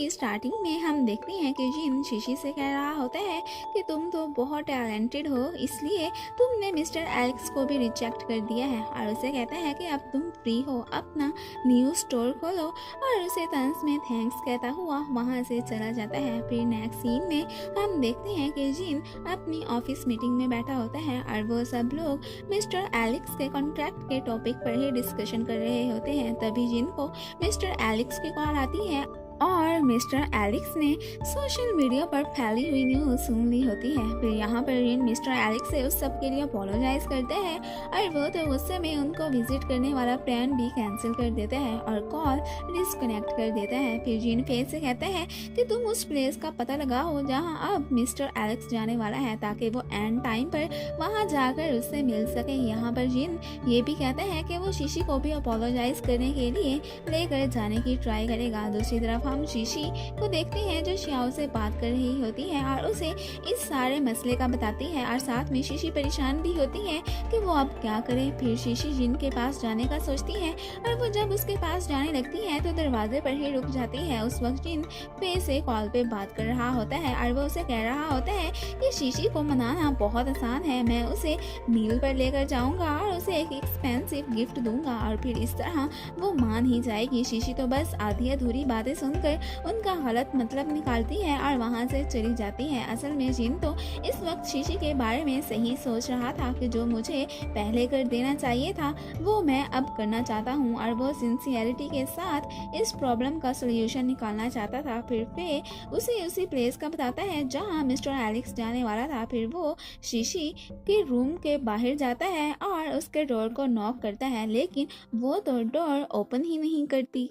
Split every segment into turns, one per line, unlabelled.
की स्टार्टिंग में हम देखते हैं कि जिन शीशी से कह रहा होता है कि तुम तो बहुत टैलेंटेड हो, इसलिए तुमने मिस्टर एलेक्स को भी रिजेक्ट कर दिया है। और उसे कहता है कि अब तुम फ्री हो, अपना न्यू स्टोर खोलो। और उसे तंज में थैंक्स कहता हुआ वहाँ से चला जाता है। फिर नेक्स्ट सीन में हम देखते हैं कि जिन अपनी ऑफिस मीटिंग में बैठा होता है और वो सब लोग मिस्टर एलेक्स के कॉन्ट्रैक्ट के टॉपिक पर ही डिस्कशन कर रहे होते हैं। तभी जिन को मिस्टर एलेक्स की कॉल आती है और मिस्टर एलेक्स ने सोशल मीडिया पर फैली हुई न्यूज़ सुन ली होती है। फिर यहाँ पर जिन मिस्टर एलेक्स से उस सब के लिए अपोलोजाइज करते हैं और वो तो गुस्से में उनको विजिट करने वाला प्लान भी कैंसिल कर देते हैं और कॉल डिस्कनेक्ट कर देता है। फिर जिन फेस से कहते हैं कि तुम उस प्लेस का पता लगाओ जहाँ अब मिस्टर एलेक्स जाने वाला है, ताकि वो एंड टाइम पर वहाँ जाकर उससे मिल सके। यहाँ पर जिन ये भी कहते हैं कि वो शीशी को भी अपोलोजाइज करने के लिए लेकर जाने की ट्राई करेगा। दूसरी तरफ हम शीशी को देखते हैं जो श्याओ से बात कर रही होती है और उसे इस सारे मसले का बताती है और साथ में शीशी परेशान भी होती है कि वो अब क्या करे। फिर शीशी जिन के पास जाने का सोचती है और वो जब उसके पास जाने लगती है तो दरवाजे पर ही रुक जाती है। उस वक्त जिन पे से कॉल पे बात कर रहा होता है और वो उसे कह रहा होता है कि शीशी को मनाना बहुत आसान है, मैं उसे मील पर लेकर जाऊंगा और उसे एक एक्सपेंसिव गिफ्ट दूंगा और फिर इस तरह वो मान ही जाएगी। शीशी तो बस आधी अधूरी बातें सुनकर उनका गलत मतलब निकालती है और वहां से चली जाती है। असल में जिन तो इस वक्त शीशी के बारे में सही सोच रहा था कि जो मुझे पहले कर देना चाहिए था वो मैं अब करना चाहता हूँ और वो सिंसियरिटी के साथ इस प्रॉब्लम का सोल्यूशन निकालना चाहता था। फिर वे उसी प्लेस का बताता है जहाँ मिस्टर एलेक्स जाने वाला था। फिर वो शीशी के रूम के बाहर जाता है और उसके डोर को नॉक करता है, लेकिन वो तो डोर ओपन ही नहीं करती।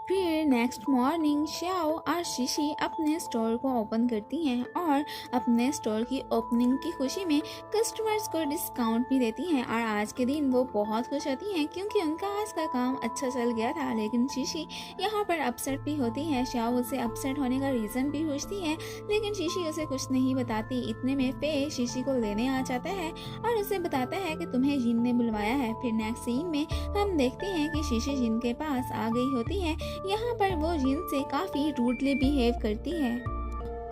फिर नेक्स्ट मॉर्निंग श्याओ और शीशी अपने स्टोर को ओपन करती हैं और अपने स्टोर की ओपनिंग की खुशी में कस्टमर्स को डिस्काउंट भी देती हैं और आज के दिन वो बहुत खुश होती हैं क्योंकि उनका आज का काम अच्छा चल गया था। लेकिन शीशी यहाँ पर अपसेट भी होती है। श्याओ उसे अपसेट होने का रीज़न भी पूछती है, लेकिन शीशी उसे कुछ नहीं बताती। इतने में फे शीशी को लेने आ जाता है और उसे बताता है कि तुम्हें जिन ने बुलवाया है। फिर नेक्स्ट सीन में हम देखते हैं कि शीशी जिन के पास आ गई होती है। यहाँ पर वो जिन से काफ़ी रूडली बिहेव करती है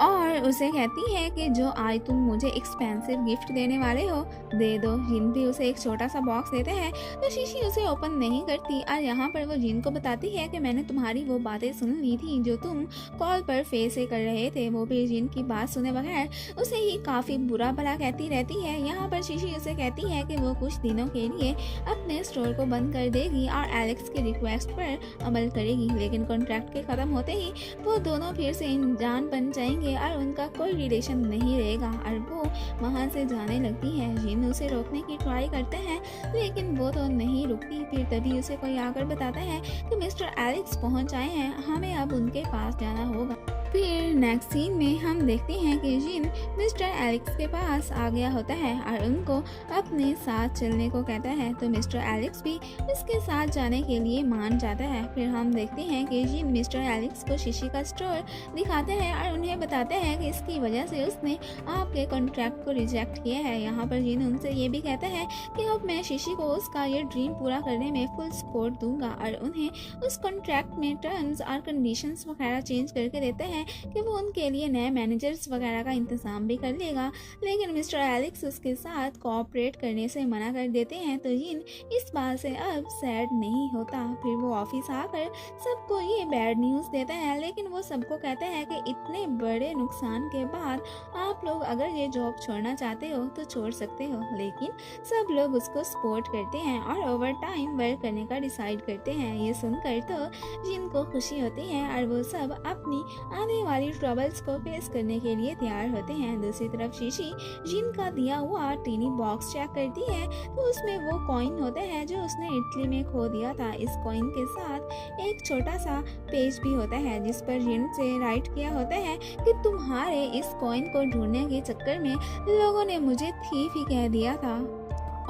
और उसे कहती है कि जो आज तुम मुझे एक्सपेंसिव गिफ्ट देने वाले हो दे दो। जिन भी उसे एक छोटा सा बॉक्स देते हैं तो शीशी उसे ओपन नहीं करती और यहाँ पर वो जिन को बताती है कि मैंने तुम्हारी वो बातें सुन ली थी जो तुम कॉल पर फेस से कर रहे थे। वो भी जिन की बात सुने बगैर उसे ही काफ़ी बुरा भला कहती रहती है। यहाँ पर शीशी उसे कहती है कि वो कुछ दिनों के लिए अपने स्टोर को बंद कर देगी और एलेक्स के रिक्वेस्ट पर अमल करेगी, लेकिन कॉन्ट्रैक्ट के ख़त्म होते ही वो दोनों फिर से अनजान बन जाएंगे और उनका कोई रिलेशन नहीं रहेगा और वो वहाँ से जाने लगती है। जिन उसे रोकने की ट्राई करते हैं लेकिन वो तो नहीं रुकती। फिर तभी उसे कोई आकर बताता है कि मिस्टर एलेक्स पहुँच आए हैं, हमें अब उनके पास जाना होगा। फिर नेक्स्ट सीन में हम देखते हैं कि जिन मिस्टर एलेक्स के पास आ गया होता है और उनको अपने साथ चलने को कहता है, तो मिस्टर एलेक्स भी उसके साथ जाने के लिए मान जाता है। फिर हम देखते हैं कि जिन मिस्टर एलेक्स को शीशी का स्टोर दिखाते हैं और उन्हें बताते हैं कि इसकी वजह से उसने आपके कॉन्ट्रैक्ट को रिजेक्ट किया है। यहाँ पर जिन उनसे ये भी कहता है कि अब मैं शीशी को उसका ये ड्रीम पूरा करने में फुल सपोर्ट दूंगा और उन्हें उस कॉन्ट्रैक्ट में टर्म्स और कंडीशंस वगैरह चेंज करके देते हैं कि वो उनके लिए नए मैनेजर्स वगैरह का इंतजाम भी कर लेगा। लेकिन मिस्टर एलेक्स उसके साथ कोऑपरेट करने से मना कर देते हैं, तो जिन इस बात से अब सैड नहीं होता। फिर वो ऑफिस आकर सबको ये बैड न्यूज़ देता है, लेकिन वो सबको कहता है कि इतने बड़े नुकसान के बाद आप लोग अगर ये जॉब छोड़ना चाहते हो तो छोड़ सकते हो। लेकिन सब लोग उसको सपोर्ट करते हैं और ओवर टाइम वर्क करने का डिसाइड करते हैं। ये सुनकर तो जिनको खुशी होती है और वो सब अपनी आने वाली ट्रबल्स को फेस करने के लिए तैयार होते हैं। दूसरी तरफ शीशी जिन का दिया हुआ टीनी बॉक्स चेक करती है तो उसमें वो कॉइन होता है जो उसने इटली में खो दिया था। इस कॉइन के साथ एक छोटा सा पेज भी होता है जिस पर जिन से राइट किया होता है कि तुम्हारे इस कॉइन को ढूंढने के चक्कर में लोगों ने मुझे थीफ ही कह दिया था।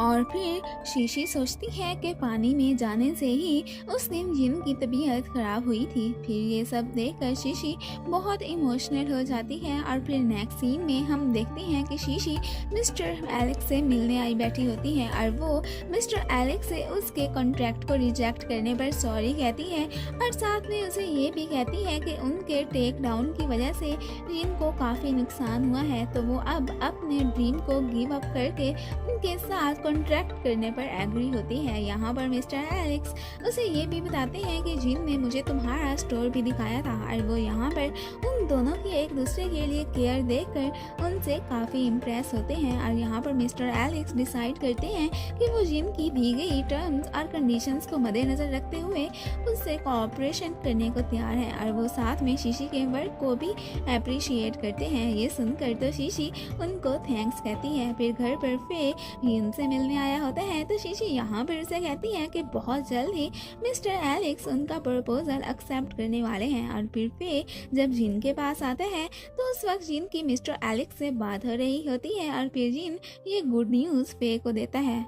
और फिर शीशी सोचती है कि पानी में जाने से ही उस दिन जिन की तबीयत खराब हुई थी। फिर ये सब देखकर शीशी बहुत इमोशनल हो जाती है और फिर नेक्स्ट सीन में हम देखते हैं कि शीशी मिस्टर एलेक्स से मिलने आई बैठी होती है और वो मिस्टर एलेक्स से उसके कॉन्ट्रैक्ट को रिजेक्ट करने पर सॉरी कहती है और साथ में उसे ये भी कहती है कि उनके टेक डाउन की वजह से जिन को काफ़ी नुकसान हुआ है, तो वो अब अपने ड्रीम को गिव अप करके उनके साथ कॉन्ट्रैक्ट करने पर एग्री होती है। यहाँ पर मिस्टर एलेक्स उसे ये भी बताते हैं कि जिन ने मुझे तुम्हारा स्टोर भी दिखाया था और वो यहाँ पर उन दोनों की एक दूसरे के लिए केयर देखकर उनसे काफ़ी इम्प्रेस होते हैं और यहाँ पर मिस्टर एलेक्स डिसाइड करते हैं कि वो जिन की दी गई टर्म्स और कंडीशंस को मद्देनज़र रखते हुए उससे कोऑपरेशन करने को तैयार है और वो साथ में शीशी के वर्क को भी अप्रिशिएट करते हैं। ये सुनकर तो शीशी उनको थैंक्स कहती है। फिर घर पर फे जिन से मिलने आया होता है तो शीशी यहाँ पर उसे कहती है कि बहुत जल्द ही मिस्टर एलेक्स उनका प्रपोजल एक्सेप्ट करने वाले हैं और फिर फे जब जिन के पास आता है तो उस वक्त जिन की मिस्टर एलेक्स से बात हो रही होती है और फिर जिन ये गुड न्यूज़ फे को देता है।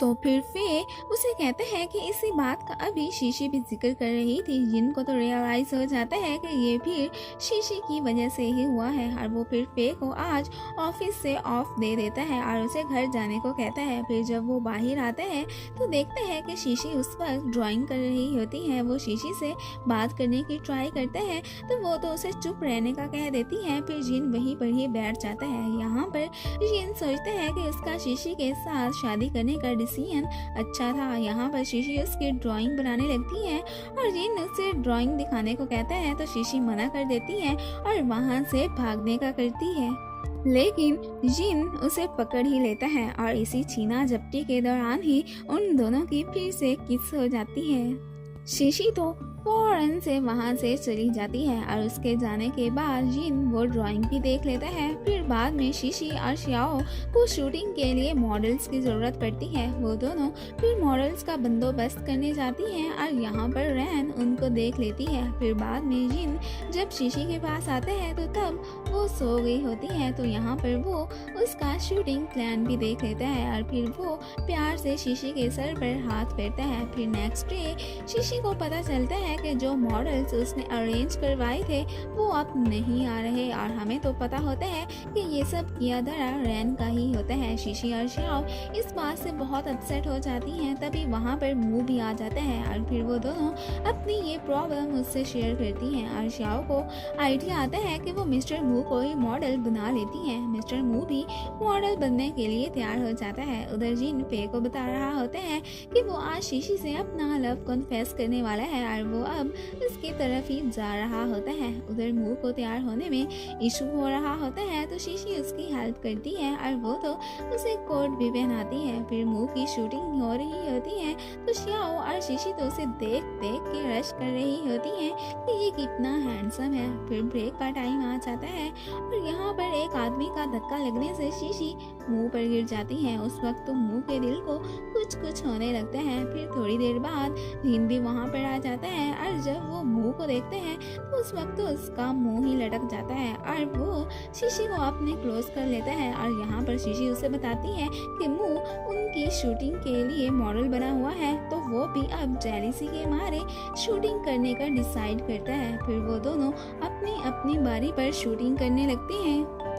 तो फिर फे उसे कहते हैं कि इसी बात का अभी शीशी भी जिक्र कर रही थी। जिनको तो रियलाइज हो जाता है कि ये भी शीशी की वजह से ही हुआ है और वो फिर फे को आज ऑफिस से ऑफ दे देता है और उसे घर जाने को कहता है। फिर जब वो बाहर आता है तो देखते हैं कि शीशी उस वक्त ड्राइंग कर रही होती है। वो शीशी से बात करने की ट्राई करता है तो वो तो उसे चुप रहने का कह देती है। फिर जिन वहीं पर ही बैठ जाता है। यहाँ पर जिन सोचते हैं कि उसका शीशी के साथ शादी करने का डिसीजन अच्छा था। यहाँ पर शीशी उसकी ड्राइंग बनाने लगती है और जिन उसे ड्राइंग दिखाने को कहता है तो शीशी मना कर देती है और वहाँ से भागने का करती है, लेकिन जिन उसे पकड़ ही लेता है और इसी छीना झपटी के दौरान ही उन दोनों की फिर से किस हो जाती है। शीशी तो फौरन से वहाँ से चली जाती है और उसके जाने के बाद जिन वो ड्राइंग भी देख लेता है। फिर बाद में शीशी और श्याओ को शूटिंग के लिए मॉडल्स की ज़रूरत पड़ती है। वो दोनों फिर मॉडल्स का बंदोबस्त करने जाती हैं और यहाँ पर रैन उनको देख लेती है। फिर बाद में जिन जब शीशी के पास आते हैं तो तब वो सो गई होती है। तो यहाँ पर वो उसका शूटिंग प्लान भी देख लेता है और फिर वो प्यार से शीशी के सर पर हाथ फेरता है। फिर नेक्स्ट डे शीशी को पता चलता है कि जो मॉडल्स उसने अरेंज करवाए थे वो अब नहीं आ रहे और हमें तो पता होता है कि ये सब किया धरा रैन का ही होता है। शीशी और श्याओ इस बात से बहुत अपसेट हो जाती हैं। तभी वहाँ पर मुंह भी आ जाता है और फिर वो दोनों अपनी ये प्रॉब्लम उससे शेयर करती हैं और श्याओ को आइडिया आता है कि वो मिस्टर मू को ही मॉडल बना लेती हैं। मिस्टर मू भी मॉडल बनने के लिए तैयार हो जाता है। उधर जिन पे को बता रहा होता है कि वो आज शीशी से अपना लव कन्फेस करने वाला है और वो अब इसकी तरफ ही जा रहा होता है। उधर मुंह को तैयार होने में इशू हो रहा होता है तो शीशी उसकी हेल्प करती है और वो तो उसे कोट भी पहनाती है। फिर मुंह की शूटिंग हो रही होती है तो श्याओ और शीशी तो उसे देख देख के रश कर रही होती है कि ये कितना हैंडसम है। फिर ब्रेक का टाइम आ जाता है और यहाँ पर एक आदमी का धक्का लगने से शीशी मुंह पर गिर जाती है। उस वक्त तो मुंह के दिल को कुछ कुछ होने लगता है। फिर थोड़ी देर बाद जिन भी वहाँ पर आ जाता है और जब वो मुंह को देखते हैं तो उस वक्त तो उसका मुंह ही लटक जाता है और वो शीशी को अपने क्लोज कर लेता है और यहाँ पर शीशी उसे बताती है कि मुंह उनकी शूटिंग के लिए मॉडल बना हुआ है तो वो भी अब जेलिसी के मारे शूटिंग करने का डिसाइड करता है। फिर वो दोनों अपनी अपनी बारी पर शूटिंग करने लगते हैं।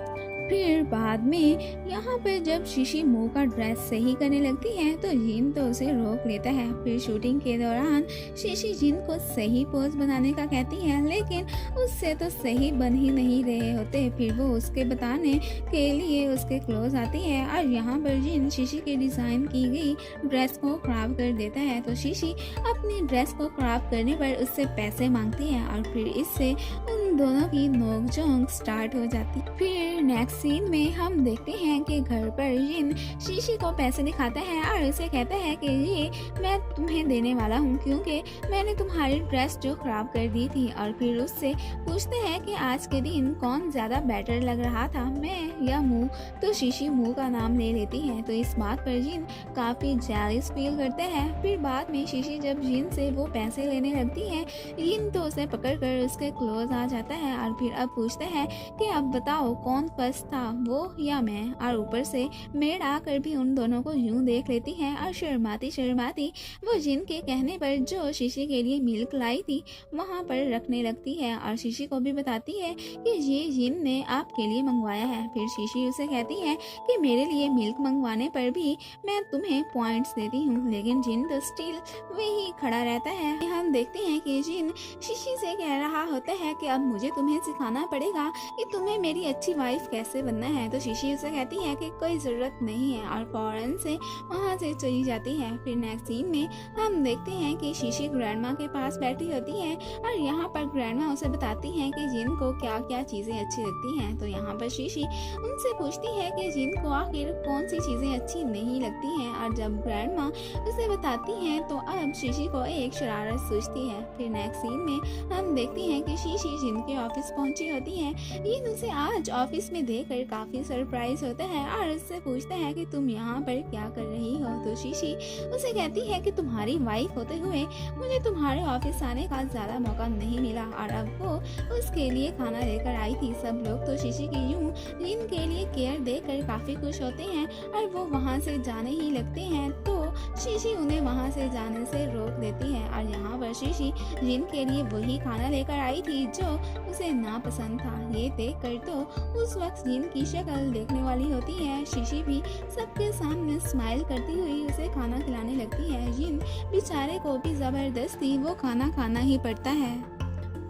फिर बाद में यहाँ पर जब शीशी मुंह का ड्रेस सही करने लगती है तो जिन तो उसे रोक लेता है। फिर शूटिंग के दौरान शीशी जिन को सही पोज बनाने का कहती है लेकिन उससे तो सही बन ही नहीं रहे होते। फिर वो उसके बताने के लिए उसके क्लोज आती है और यहाँ पर जिन शीशी के डिज़ाइन की गई ड्रेस को खराब कर देता है तो शीशी अपनी ड्रेस को खराब करने पर उससे पैसे मांगती है और फिर इससे उन दोनों की नोकझोंक स्टार्ट हो जाती। फिर नेक्स्ट सीन में हम देखते हैं कि घर पर जिन शीशी को पैसे दिखाता है और उसे कहता है कि ये मैं तुम्हें देने वाला हूँ क्योंकि मैंने तुम्हारी ड्रेस जो खराब कर दी थी। और फिर उससे पूछते हैं कि आज के दिन कौन ज़्यादा बेटर लग रहा था, मैं या मुंह। तो शीशी मुंह का नाम ले लेती है। तो इस बात पर जिन काफ़ी जेलस फील करते हैं। फिर बाद में शीशी जब जिन से वो पैसे लेने लगती है जिन तो उसे पकड़ कर उसके क्लोज आ जाता है और फिर अब पूछता है कि अब बताओ कौन फर्स्ट था, वो या मैं। और ऊपर से मेड आकर भी उन दोनों को यूं देख लेती है और शर्माती शर्माती वो जिन के कहने पर जो शीशी के लिए मिल्क लाई थी वहाँ पर रखने लगती है और शीशी को भी बताती है कि ये जिन ने आपके लिए मंगवाया है। फिर शीशी उसे कहती है कि मेरे लिए मिल्क मंगवाने पर भी मैं तुम्हें पॉइंट्स देती हूँ, लेकिन जिन तो स्टिल वही खड़ा रहता है। हम देखते हैं कि जिन शीशी से कह रहा होता है कि अब मुझे तुम्हें सिखाना पड़ेगा कि तुम्हें मेरी अच्छी वाइफ कैसे बनना है। तो शीशी उसे कहती है कि कोई ज़रूरत नहीं है और फौरन से वहाँ से चली जाती है। फिर नेक्स्ट सीन में हम देखते हैं कि शीशी ग्रैंडमा के पास बैठी होती है और यहाँ पर ग्रैंडमा उसे बताती हैं कि जिन को क्या क्या चीज़ें अच्छी लगती हैं। तो यहाँ पर शीशी उनसे पूछती है कि जिन को आखिर कौन सी चीज़ें अच्छी नहीं लगती हैं और जब ग्रैंडमा उसे बताती हैं तो अब शीशी को एक शरारत सूझती है। फिर नेक्स्ट सीन में हम देखते हैं कि शीशी जिन के ऑफिस पहुंची होती है। जिन उसे आज ऑफिस में देखकर काफ़ी सरप्राइज होता है और उससे पूछता है कि तुम यहाँ पर क्या कर रही हो। तो शीशी उसे कहती है कि तुम्हारी वाइफ होते हुए मुझे तुम्हारे ऑफिस आने का ज़्यादा मौका नहीं मिला और अब वो उसके लिए खाना लेकर आई थी। सब लोग तो शीशी की यूं जिन के लिए केयर देकर काफ़ी खुश होते हैं और वो वहाँ से जाने ही लगते हैं। तो शीशी उन्हें वहाँ से जाने से रोक देती है और यहाँ पर शीशी जिन के लिए वही खाना लेकर आई थी जो उसे नापसंद था। ये देखकर तो उस वक्त जिन की शक्ल देखने वाली होती है। शीशी भी सबके सामने स्माइल करती हुई उसे खाना खिलाने लगती है। जिन बेचारे को भी ज़बरदस्ती वो खाना खाना ही पड़ता है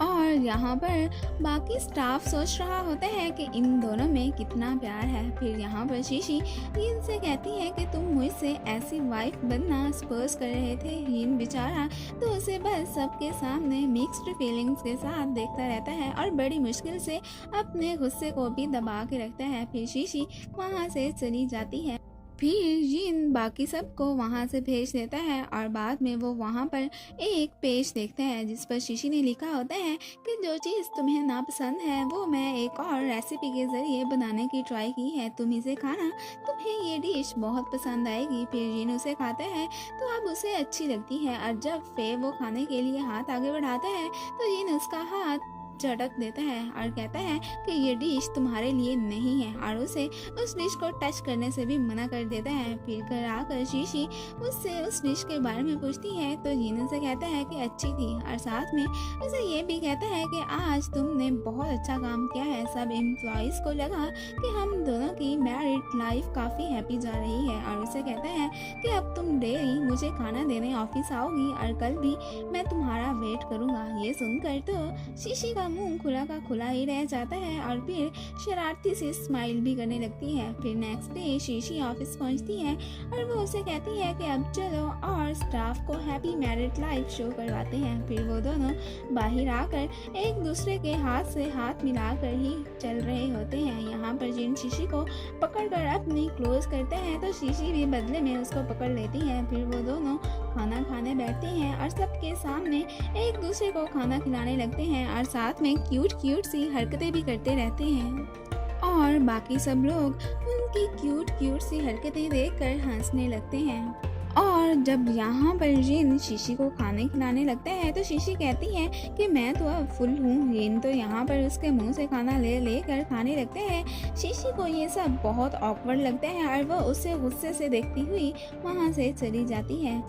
और यहाँ पर बाकी स्टाफ सोच रहा होता है कि इन दोनों में कितना प्यार है। फिर यहाँ पर शीशी यिन से कहती है कि तुम मुझसे ऐसी वाइफ बनना सपोज कर रहे थे। यिन बेचारा तो उसे बस सबके सामने मिक्स्ड फीलिंग्स के साथ देखता रहता है और बड़ी मुश्किल से अपने गुस्से को भी दबा के रखता है। फिर शीशी वहाँ से चली जाती है। फिर जिन बाकी सबको वहाँ से भेज देता है और बाद में वो वहाँ पर एक पेज देखता है जिस पर शीशी ने लिखा होता है कि जो चीज़ तुम्हें नापसंद है वो मैं एक और रेसिपी के ज़रिए बनाने की ट्राई की है, तुम इसे खाना, तुम्हें ये डिश बहुत पसंद आएगी। फिर जिन उसे खाता है तो अब उसे अच्छी लगती है और जब फे वो खाने के लिए हाथ आगे बढ़ाता है तो जिन उसका हाथ झटक देता है और कहता है कि ये डिश तुम्हारे लिए नहीं है और उसे उस डिश को टच करने से भी मना कर देता है। फिर घर आकर शीशी उससे उस डिश के बारे में पूछती है तो जिन उसे कहता है कि अच्छी थी और साथ में उसे ये भी कहता है कि आज तुमने बहुत अच्छा काम किया है। सब एम्प्लॉयज़ को लगा कि हम दोनों की मैरिड लाइफ काफ़ी हैप्पी जा रही है और उसे कहता है कि अब तुम डेली मुझे खाना देने ऑफिस आओगी और कल भी मैं तुम्हारा वेट करूँगा। ये सुनकर तो शीशी का मुंह खुला का खुला ही रह जाता है और फिर शरारती से स्माइल भी करने लगती है। फिर नेक्स्ट डे शीशी ऑफिस पहुंचती है और वो उसे कहती है कि अब चलो और स्टाफ को हैप्पी मैरिड लाइफ शो करवाते हैं। फिर वो दोनों बाहर आकर एक दूसरे के हाथ से हाथ मिलाकर ही चल रहे होते हैं। यहाँ पर जिन शीशी को पकड़कर अपनी क्लोज करते हैं तो शीशी भी बदले में उसको पकड़ लेती है। फिर वो दोनों खाना खाने बैठते हैं और सबके सामने एक दूसरे को खाना खिलाने लगते हैं और साथ में क्यूट सी हरकतें भी करते रहते हैं और बाकी सब लोग उनकी क्यूट सी हरकतें देखकर हंसने लगते हैं। और जब यहाँ पर जिन शीशी को खाने खिलाने लगता है तो शीशी कहती है कि मैं तो अब फुल हूँ। जिन तो यहाँ पर उसके मुंह से खाना ले कर खाने लगते हैं। शीशी को ये सब बहुत ऑकवर्ड लगता है और वो उसे गुस्से से देखती हुई वहाँ से चली जाती है।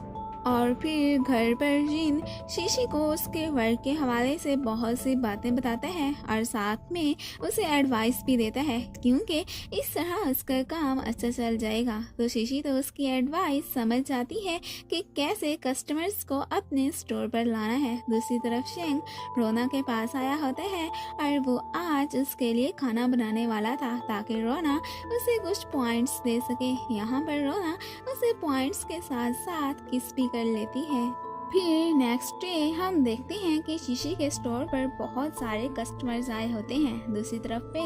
और फिर घर पर जिन शीशी को उसके वर्क के हवाले से बहुत सी बातें बताता है और साथ में उसे एडवाइस भी देता है क्योंकि इस तरह उसका काम अच्छा चल जाएगा। तो शीशी तो उसकी एडवाइस समझ जाती है कि कैसे कस्टमर्स को अपने स्टोर पर लाना है। दूसरी तरफ शेंग रोना के पास आया होता है और वो आज उसके लिए खाना बनाने वाला था ताकि रोना उसे कुछ पॉइंट्स दे सके। यहाँ पर रोना उसे पॉइंट्स के साथ साथ किस भी कर लेती है। फिर नेक्स्ट डे हम देखते हैं कि शीशी के स्टोर पर बहुत सारे कस्टमर्स आए होते हैं। दूसरी तरफ पे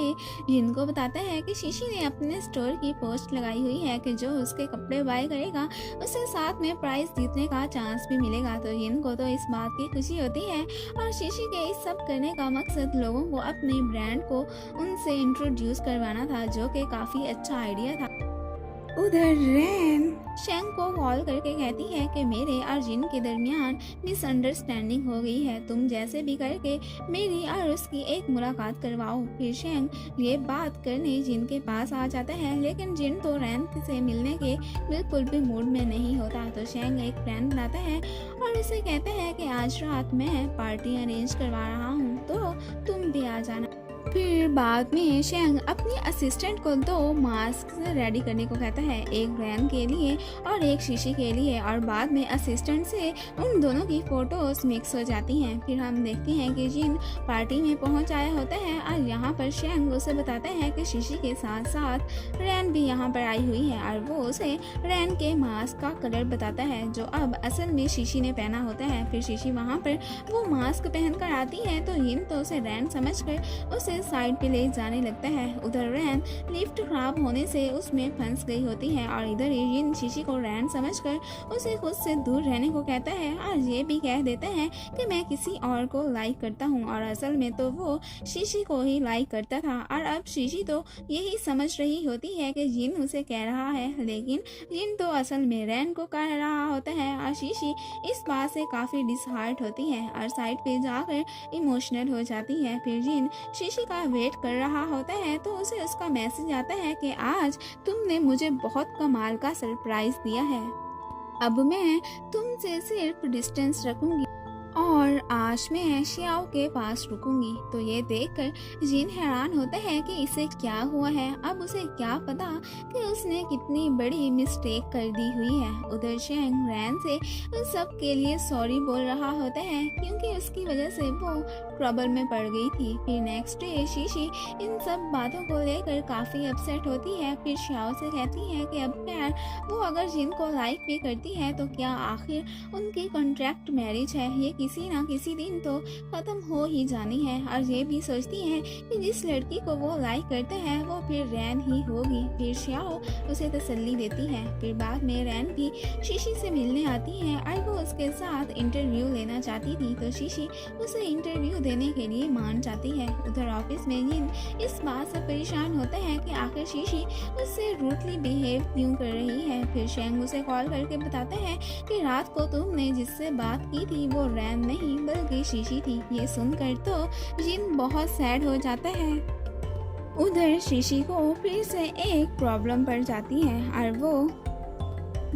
जिनको बताता है कि शीशी ने अपने स्टोर की पोस्ट लगाई हुई है कि जो उसके कपड़े बाय करेगा उसे साथ में प्राइस जीतने का चांस भी मिलेगा। तो जिनको तो इस बात की खुशी होती है और शीशी के इस सब करने का मकसद लोगों को अपने ब्रांड को उनसे इंट्रोड्यूस करवाना था जो कि काफ़ी अच्छा आइडिया था। उधर रैन शेंग को कॉल करके कहती है कि मेरे और जिन के दरमियान मिसअंडरस्टैंडिंग हो गई है, तुम जैसे भी करके मेरी और उसकी एक मुलाकात करवाओ। फिर शेंग ये बात करने जिन के पास आ जाता है, लेकिन जिन तो रैन से मिलने के बिल्कुल भी मूड में नहीं होता। तो शेंग एक प्लान बनाता है और उसे कहता है कि आज रात मैं पार्टी अरेंज करवा रहा हूँ, तो तुम भी आ जाना। फिर बाद में शेंग अपनी असिस्टेंट को 2 मास्क रेडी करने को कहता है, एक रैन के लिए और एक शीशी के लिए, और बाद में असिस्टेंट से उन दोनों की फोटोज मिक्स हो जाती हैं। फिर हम देखते हैं कि जिन पार्टी में पहुंच आया होता है और यहाँ पर शेंग उसे बताता है कि शीशी के साथ साथ रैन भी यहाँ पर आई हुई है, और वो उसे रैन के मास्क का कलर बताता है जो अब असल में शीशी ने पहना होता है। फिर शीशी वहाँ पर वो मास्क पहनकर आती है तो जिन तो उसे रैन समझकर उसे साइड पे ले जाने लगता है। उधर रैन लिफ्ट खराब होने से उसमें फंस गई होती है और इधर जिन शीशी को रैन समझकर उसे खुद से दूर रहने को कहता है और ये भी कह देता है कि मैं किसी और को लाइक करता हूँ, और असल में तो वो शीशी को ही लाइक करता था। और अब शीशी तो यही समझ रही होती है कि जिन उसे कह रहा है, लेकिन जिन तो असल में रैन को कह रहा होता है, और शीशी इस बात से काफ़ी डिसहार्ट होती है और साइड पे जाकर इमोशनल हो जाती है। फिर जिन शीशी का वेट कर रहा होता है तो उसे उसका मैसेज आता है कि आज तुमने मुझे बहुत कमाल का सरप्राइज दिया है, अब मैं तुमसे सिर्फ डिस्टेंस रखूंगी और आज मैं शियाओ के पास रुकूंगी। तो ये देखकर जिन हैरान होता है कि इसे क्या हुआ है, अब उसे क्या पता कि उसने कितनी बड़ी मिस्टेक कर दी हुई है। उधर शेंग रैन से उन सब के लिए सॉरी बोल रहा होता है क्योंकि उसकी वजह से वो ट्रबल में पड़ गई थी। फिर नेक्स्ट डे शीशी इन सब बातों को लेकर काफ़ी अपसेट होती है। फिर शियाओ से कहती है कि अब खैर वो अगर जिन को लाइक भी करती है तो क्या आखिर उनकी कॉन्ट्रैक्ट मैरिज है, ये किसी ना किसी दिन तो खत्म हो ही जानी है। और ये भी सोचती है कि जिस लड़की को वो लाइक करते हैं वो फिर रैन ही होगी। फिर शियाओ उसे तसल्ली देती है। फिर बाद में रैन भी शीशी से मिलने आती है और वो उसके साथ इंटरव्यू लेना चाहती थी, तो शीशी उसे इंटरव्यू देने के लिए मान जाती है। उधर ऑफिस में जिन इस बात से परेशान होता है कि आखिर शीशी उससे रूडली बिहेव क्यों कर रही है। फिर शेंग उसे कॉल करके बताता है कि रात को तुमने जिससे बात की थी वो रैन नहीं बल्कि शीशी थी। ये सुनकर तो जिन बहुत सैड हो जाता है। उधर शीशी को फिर से एक प्रॉब्लम पड़ जाती है और वो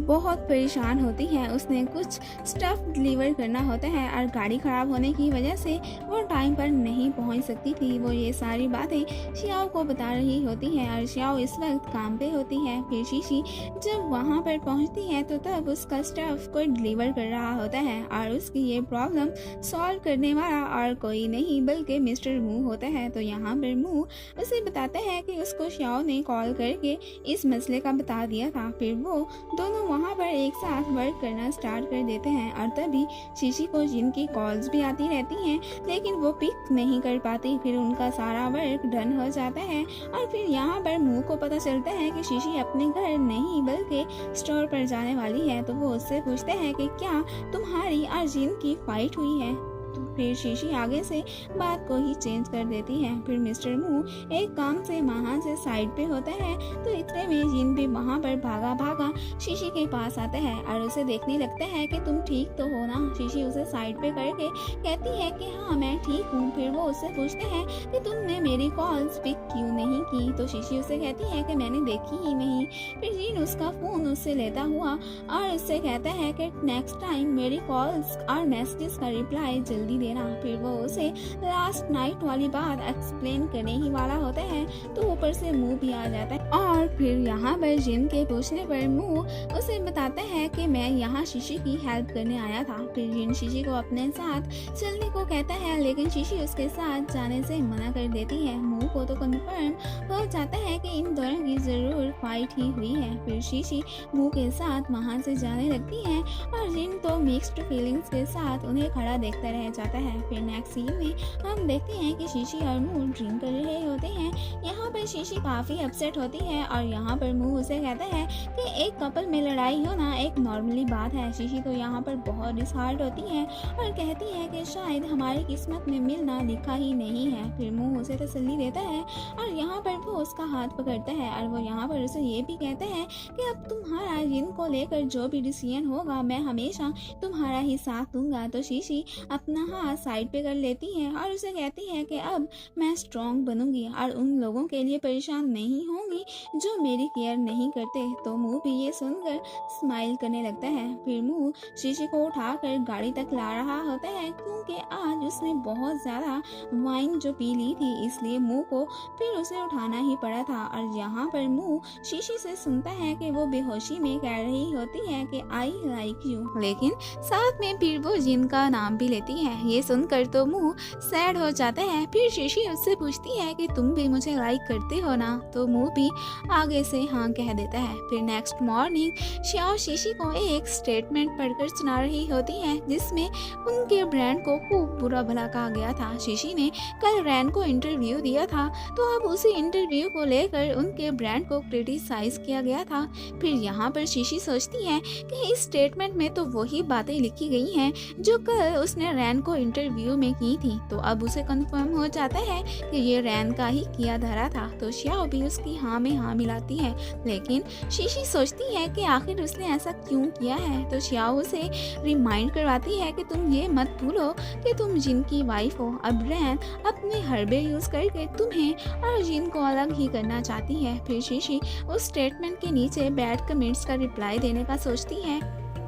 बहुत परेशान होती है। उसने कुछ स्टफ डिलीवर करना होता है और गाड़ी ख़राब होने की वजह से वो टाइम पर नहीं पहुंच सकती थी। वो ये सारी बातें शियाओ को बता रही होती है और शियाओ इस वक्त काम पे होती है। फिर शीशी जब वहां पर पहुंचती है तो तब उसका स्टफ कोई डिलीवर कर रहा होता है और उसकी ये प्रॉब्लम सॉल्व करने वाला और कोई नहीं बल्कि मिस्टर मू होता है। तो यहाँ पर मू उसे बताता है कि उसको शियाओ ने कॉल करके इस मसले का बता दिया था। फिर वो दोनों वहाँ पर एक साथ वर्क करना स्टार्ट कर देते हैं और तभी शीशी को जिनकी कॉल्स भी आती रहती हैं लेकिन वो पिक नहीं कर पाती। फिर उनका सारा वर्क डन हो जाता है और फिर यहाँ पर मुंह को पता चलता है कि शीशी अपने घर नहीं बल्कि स्टोर पर जाने वाली है। तो वो उससे पूछते हैं कि क्या तुम्हारी और जिन की फाइट हुई है। तो फिर शीशी आगे से बात को ही चेंज कर देती है। फिर मिस्टर मू एक काम से वहाँ से साइड पे होता है तो इतने में जिन भी वहाँ पर भागा भागा शीशी के पास आता है और उसे देखने लगता है कि तुम ठीक तो हो ना। शीशी उसे साइड पे करके कहती है कि हाँ मैं ठीक हूँ। फिर वो उससे पूछते हैं कि तुमने मेरी कॉल्स पिक क्यों नहीं की। तो शीशी उसे कहती है कि मैंने देखी ही नहीं। फिर जिन उसका फ़ोन उससे लेता हुआ और उससे कहता है कि नेक्स्ट टाइम मेरी कॉल्स और मैसेजेस का रिप्लाई जल्दी देना। फिर वो उसे लास्ट नाइट वाली बात एक्सप्लेन करने ही वाला होता है तो ऊपर से मुंह भी आ जाता है और फिर यहाँ पर जिन के पूछने पर मुंह उसे बताता है कि मैं यहाँ शीशी की हेल्प करने आया था। फिर जिन शीशी को अपने साथ चलने को कहता है लेकिन शीशी उसके साथ जाने से मना कर देती है। मुंह को तो कंफर्म हो जाता है कि इन दोनों की जरूर फाइट ही हुई है। फिर शीशी मुंह के साथ वहाँ से जाने लगती है और जिन तो मिक्स्ड फीलिंग्स के साथ उन्हें खड़ा देखता रह जाता है। फिर नेक्स्ट सीन में हम देखते हैं कि शीशी और मुंह ड्रिंक कर रहे होते हैं। यहाँ पर शीशी काफ़ी अपसेट होती है और यहाँ पर मुंह उसे कहता है कि एक कपल में लड़ाई होना एक नॉर्मली बात है। शीशी तो यहाँ पर बहुत डिसहार्ट होती है और कहती है कि शायद हमारी किस्मत में मिलना लिखा ही नहीं है। फिर मुंह उसे तसल्ली देता है और यहाँ पर वो उसका हाथ पकड़ता है और वो यहाँ पर उसे ये भी कहता है कि अब तुम्हारा जिन को लेकर जो भी डिसीजन होगा मैं हमेशा तुम्हारा ही साथ दूंगा। तो शीशी अपना हाथ साइड पे कर लेती है और उसे कहती है कि अब मैं स्ट्रॉन्ग बनूंगी और उन लोगों के लिए परेशान नहीं होंगी जो मेरी केयर नहीं करते। तो मुंह भी ये सुनकर स्माइल करने लगता है। फिर मुंह शीशी को उठाकर गाड़ी तक ला रहा होता है क्योंकि आज उसने बहुत ज़्यादा वाइन जो पी ली थी, इसलिए मुंह को फिर उसे उठाना ही पड़ा था। और यहाँ पर मुंह शीशी से सुनता है कि वो बेहोशी में कह रही होती है कि आई लाइक यू, लेकिन साथ में फिर वो जिन का नाम भी लेती है। ये सुनकर तो मुंह सैड हो जाता है। फिर शीशी उससे पूछती है कि तुम भी मुझे लाइक करते हो ना, तो मुंह भी आगे से हाँ कह देता है। फिर नेक्स्ट मॉर्निंग श्याओ शीशी को एक स्टेटमेंट पढ़कर सुना रही होती है जिसमें उनके ब्रांड को खूब बुरा भला कहा गया था। शीशी ने कल रैन को इंटरव्यू दिया था तो अब उसी इंटरव्यू को लेकर उनके ब्रांड को क्रिटिसाइज किया गया था। फिर यहाँ पर शीशी सोचती है कि इस स्टेटमेंट में तो वही बातें लिखी गई हैं जो कल उसने रैन को इंटरव्यू में की थी। तो अब उसे कंफर्म हो जाता है कि ये रैन का ही किया धरा था। तो श्याओ भी उसकी हाँ में हाँ मिलाती है, लेकिन शीशी सोचती है कि आखिर उसने ऐसा क्यों किया है। तो श्याओ उसे रिमाइंड करवाती है कि तुम ये मत भूलो कि तुम जिन की वाइफ हो। अब रैन अपने हर्बे यूज करके तुम्हें और जिन को अलग ही करना चाहती है। फिर शीशी उस स्टेटमेंट के नीचे बैड कमेंट्स का रिप्लाई देने का सोचती है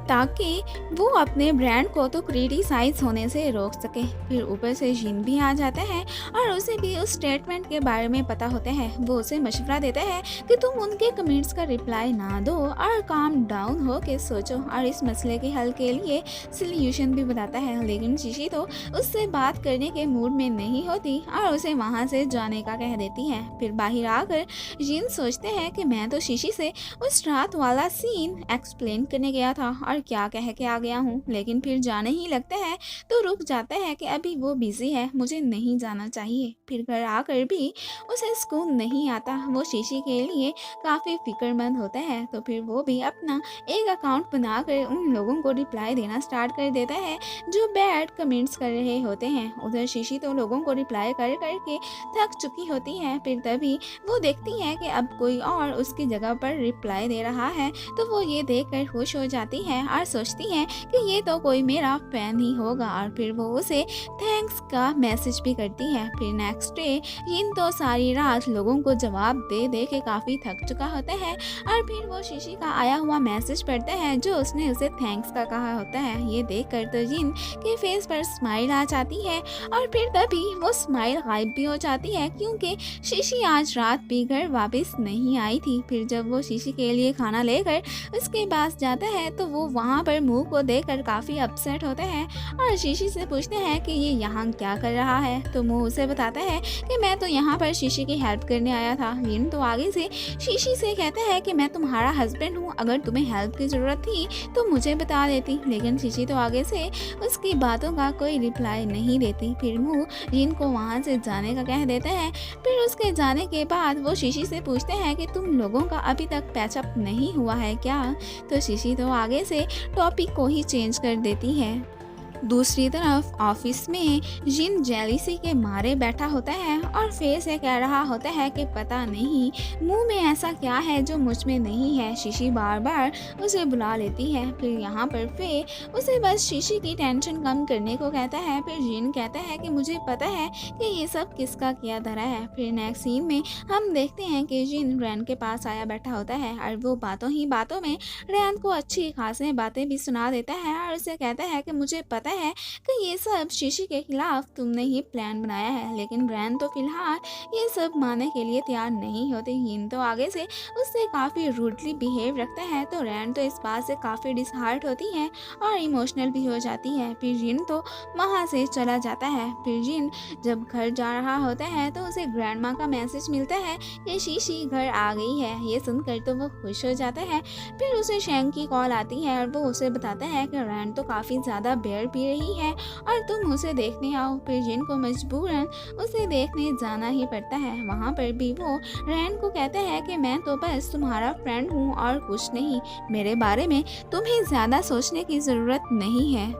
ताकि वो अपने ब्रांड को तो क्रिटिसाइज होने से रोक सके। फिर ऊपर से जिन भी आ जाता है और उसे भी उस स्टेटमेंट के बारे में पता होता है। वो उसे मशवरा देता है कि तुम उनके कमेंट्स का रिप्लाई ना दो और काम डाउन हो के सोचो और इस मसले के हल के लिए सल्यूशन भी बताता है। लेकिन शीशी तो उससे बात करने के मूड में नहीं होती और उसे वहाँ से जाने का कह देती है। फिर बाहर आकर जिन सोचते हैं कि मैं तो शीशी से उस रात वाला सीन एक्सप्लेन करने गया था और क्या कह के आ गया हूँ, लेकिन फिर जाने ही लगता है तो रुक जाता है कि अभी वो बिजी है, मुझे नहीं जाना चाहिए। फिर घर आकर भी उसे सुकून नहीं आता। वो शीशी के लिए काफ़ी फिक्रमंद होता है। तो फिर वो भी अपना एक अकाउंट बनाकर उन लोगों को रिप्लाई देना स्टार्ट कर देता है जो बैड कमेंट्स कर रहे होते हैं। उधर शीशी तो लोगों को रिप्लाई कर करके थक चुकी होती है। फिर तभी वो देखती है कि अब कोई और उसकी जगह पर रिप्लाई दे रहा है, तो वो ये देखकर खुश हो जाती है और सोचती है कि ये तो कोई मेरा फैन ही होगा और फिर वो उसे थैंक्स का मैसेज भी करती है। फिर नेक्स्ट डे जिन तो सारी रात लोगों को जवाब दे दे के काफ़ी थक चुका होता है और फिर वो शीशी का आया हुआ मैसेज पढ़ता है जो उसने उसे थैंक्स का कहा होता है। ये देखकर तो जिन के फेस पर स्माइल आ जाती है और फिर तभी वो स्माइल गायब भी हो जाती है क्योंकि शीशी आज रात भी घर वापस नहीं आई थी। फिर जब वो शीशी के लिए खाना लेकर उसके पास जाता है तो वो वहाँ पर मुंह को देखकर काफ़ी अपसेट होता है और शीशी से पूछते हैं कि ये यहाँ क्या कर रहा है। तो मुंह उसे बताता है कि मैं तो यहाँ पर शीशी की हेल्प करने आया था। लिन तो आगे से शीशी से कहता है कि मैं तुम्हारा हस्बैंड हूँ, अगर तुम्हें हेल्प की ज़रूरत थी तो मुझे बता देती। लेकिन शीशी तो आगे से उसकी बातों का कोई रिप्लाई नहीं देती। फिर मुंह लिन को वहाँ से जाने का कह देता है। फिर उसके जाने के बाद वो शीशी से पूछते हैं कि तुम लोगों का अभी तक पैचअप नहीं हुआ है क्या। तो शीशी तो आगे से टॉपिक को ही चेंज कर देती है। दूसरी तरफ ऑफिस में जिन जेलिसी के मारे बैठा होता है और फेस से कह रहा होता है कि पता नहीं मुंह में ऐसा क्या है जो मुझ में नहीं है। शीशी बार बार उसे बुला लेती है। फिर यहाँ पर फे उसे बस शीशी की टेंशन कम करने को कहता है। फिर जिन कहता है कि मुझे पता है कि ये सब किसका किया धरा है। फिर नेक्स्ट सीन में हम देखते हैं कि जिन रैन के पास आया बैठा होता है और वो बातों ही बातों में रैन को अच्छी खासी बातें भी सुना देता है और उसे कहता है कि मुझे पता है कि ये सब शीशी के खिलाफ तुमने ही प्लान बनाया है। लेकिन रैन तो फिलहाल ये सब मानने के लिए तैयार नहीं होती। हिन तो आगे से उससे काफ़ी रूडली बिहेव रखता है तो रैन तो इस बात से काफ़ी डिसहार्ट होती है और इमोशनल भी हो जाती है। फिर जिन तो वहाँ से चला जाता है। फिर जिन जब घर जा रहा होता है तो उसे ग्रैंडमा का मैसेज मिलता है कि शीशी घर आ गई है। ये सुनकर तो वो खुश हो जाता है। फिर उसे शेंग की कॉल आती है और वो उसे बताता है कि रैन तो काफ़ी ज़्यादा बेयर पी ही रही है और तुम उसे देखने आओ। फिर जिन को मजबूरन उसे देखने जाना ही पड़ता है। वहाँ पर भी वो रैन को कहता है कि मैं तो बस तुम्हारा फ्रेंड हूँ और कुछ नहीं, मेरे बारे में तुम्हें ज़्यादा सोचने की ज़रूरत नहीं है।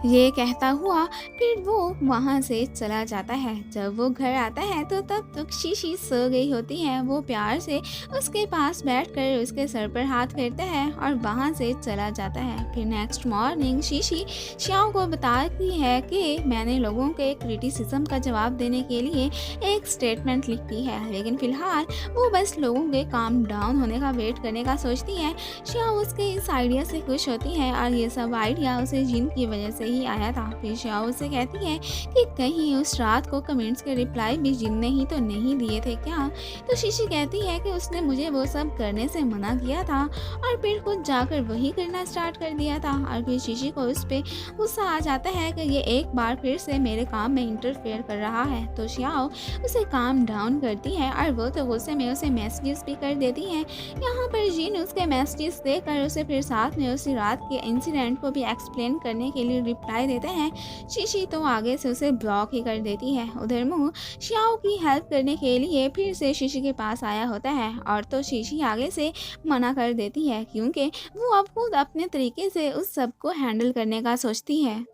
ये कहता हुआ फिर वो वहाँ से चला जाता है। जब वो घर आता है तो तब तक शीशी सो गई होती है। वो प्यार से उसके पास बैठकर उसके सर पर हाथ फेरता है और वहाँ से चला जाता है। फिर नेक्स्ट मॉर्निंग शीशी श्याओ को बताती है कि मैंने लोगों के क्रिटिसिज्म का जवाब देने के लिए एक स्टेटमेंट लिखी है, लेकिन फिलहाल वो बस लोगों के काम डाउन होने का वेट करने का सोचती है। श्याओ उसके इस आइडिया से खुश होती है और ये सब आइडिया उसे जिन की वजह से ही आया था। फिर श्याओ उसे कहती है कि कहीं उस रात को कमेंट्स के रिप्लाई भी जिन ने ही तो नहीं दिए थे क्या। तो शीशी कहती है कि उसने मुझे वो सब करने से मना किया था और फिर खुद जाकर वही करना स्टार्ट कर दिया था। और फिर शीशी को उस पर गुस्सा आ जाता है कि ये एक बार फिर से मेरे काम में इंटरफेयर कर रहा है। तो श्याओ उसे काम डाउन करती है और वो तो गुस्से में उसे मैसेजेस भी कर देती है। यहाँ पर जिन उसके मैसेजेस देकर उसे फिर साथ में उसी रात के इंसिडेंट को भी एक्सप्लेन करने के लिए रिप्लाई देते हैं। शीशी तो आगे से उसे ब्लॉक ही कर देती है। उधर मुंह श्याओ की हेल्प करने के लिए फिर से शीशी के पास आया होता है और तो शीशी आगे से मना कर देती है क्योंकि वो अब खुद अपने तरीके से उस सब को हैंडल करने का सोचती है।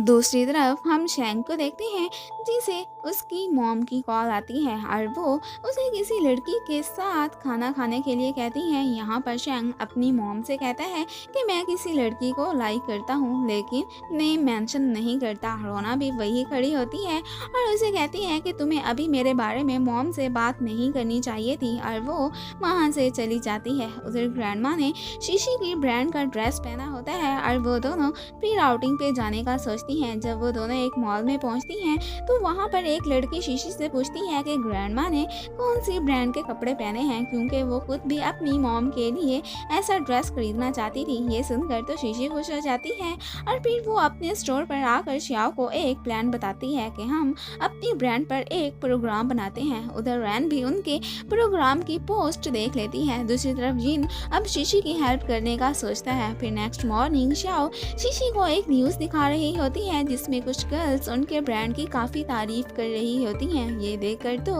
दूसरी तरफ हम शैंग को देखते हैं जिसे उसकी मॉम की कॉल आती है और वो उसे किसी लड़की के साथ खाना खाने के लिए कहती है। यहाँ पर शैंग अपनी मॉम से कहता है कि मैं किसी लड़की को लाइक करता हूँ लेकिन नेम मेंशन नहीं करता। रोना भी वही खड़ी होती है और उसे कहती है कि तुम्हें अभी मेरे बारे में मॉम से बात नहीं करनी चाहिए थी और वो वहाँ से चली जाती है। उधर ग्रैंडमा ने शीशी की ब्रांड का ड्रेस पहना होता है और वो दोनों फिर आउटिंग पे जाने का सोचती हैं। जब वो दोनों एक मॉल में पहुंचती हैं तो वहां पर एक लड़की शीशी से पूछती है कि ग्रैंडमा ने कौन सी ब्रांड के कपड़े पहने हैं क्योंकि वो खुद भी अपनी मॉम के लिए ऐसा ड्रेस खरीदना चाहती थी। ये सुनकर तो शीशी खुश हो जाती है और फिर वो अपने स्टोर पर आकर श्याओ को एक प्लान बताती है कि हम अपनी ब्रांड पर एक प्रोग्राम बनाते हैं। उधर रैन भी उनके प्रोग्राम की पोस्ट देख लेती है। दूसरी तरफ जिन अब शीशी की हेल्प करने का सोचता है। फिर नेक्स्ट मॉर्निंग श्याओ शीशी को एक न्यूज़ दिखा रही होती है जिसमें कुछ गर्ल्स उनके ब्रांड की काफ़ी तारीफ कर रही होती हैं। ये देखकर तो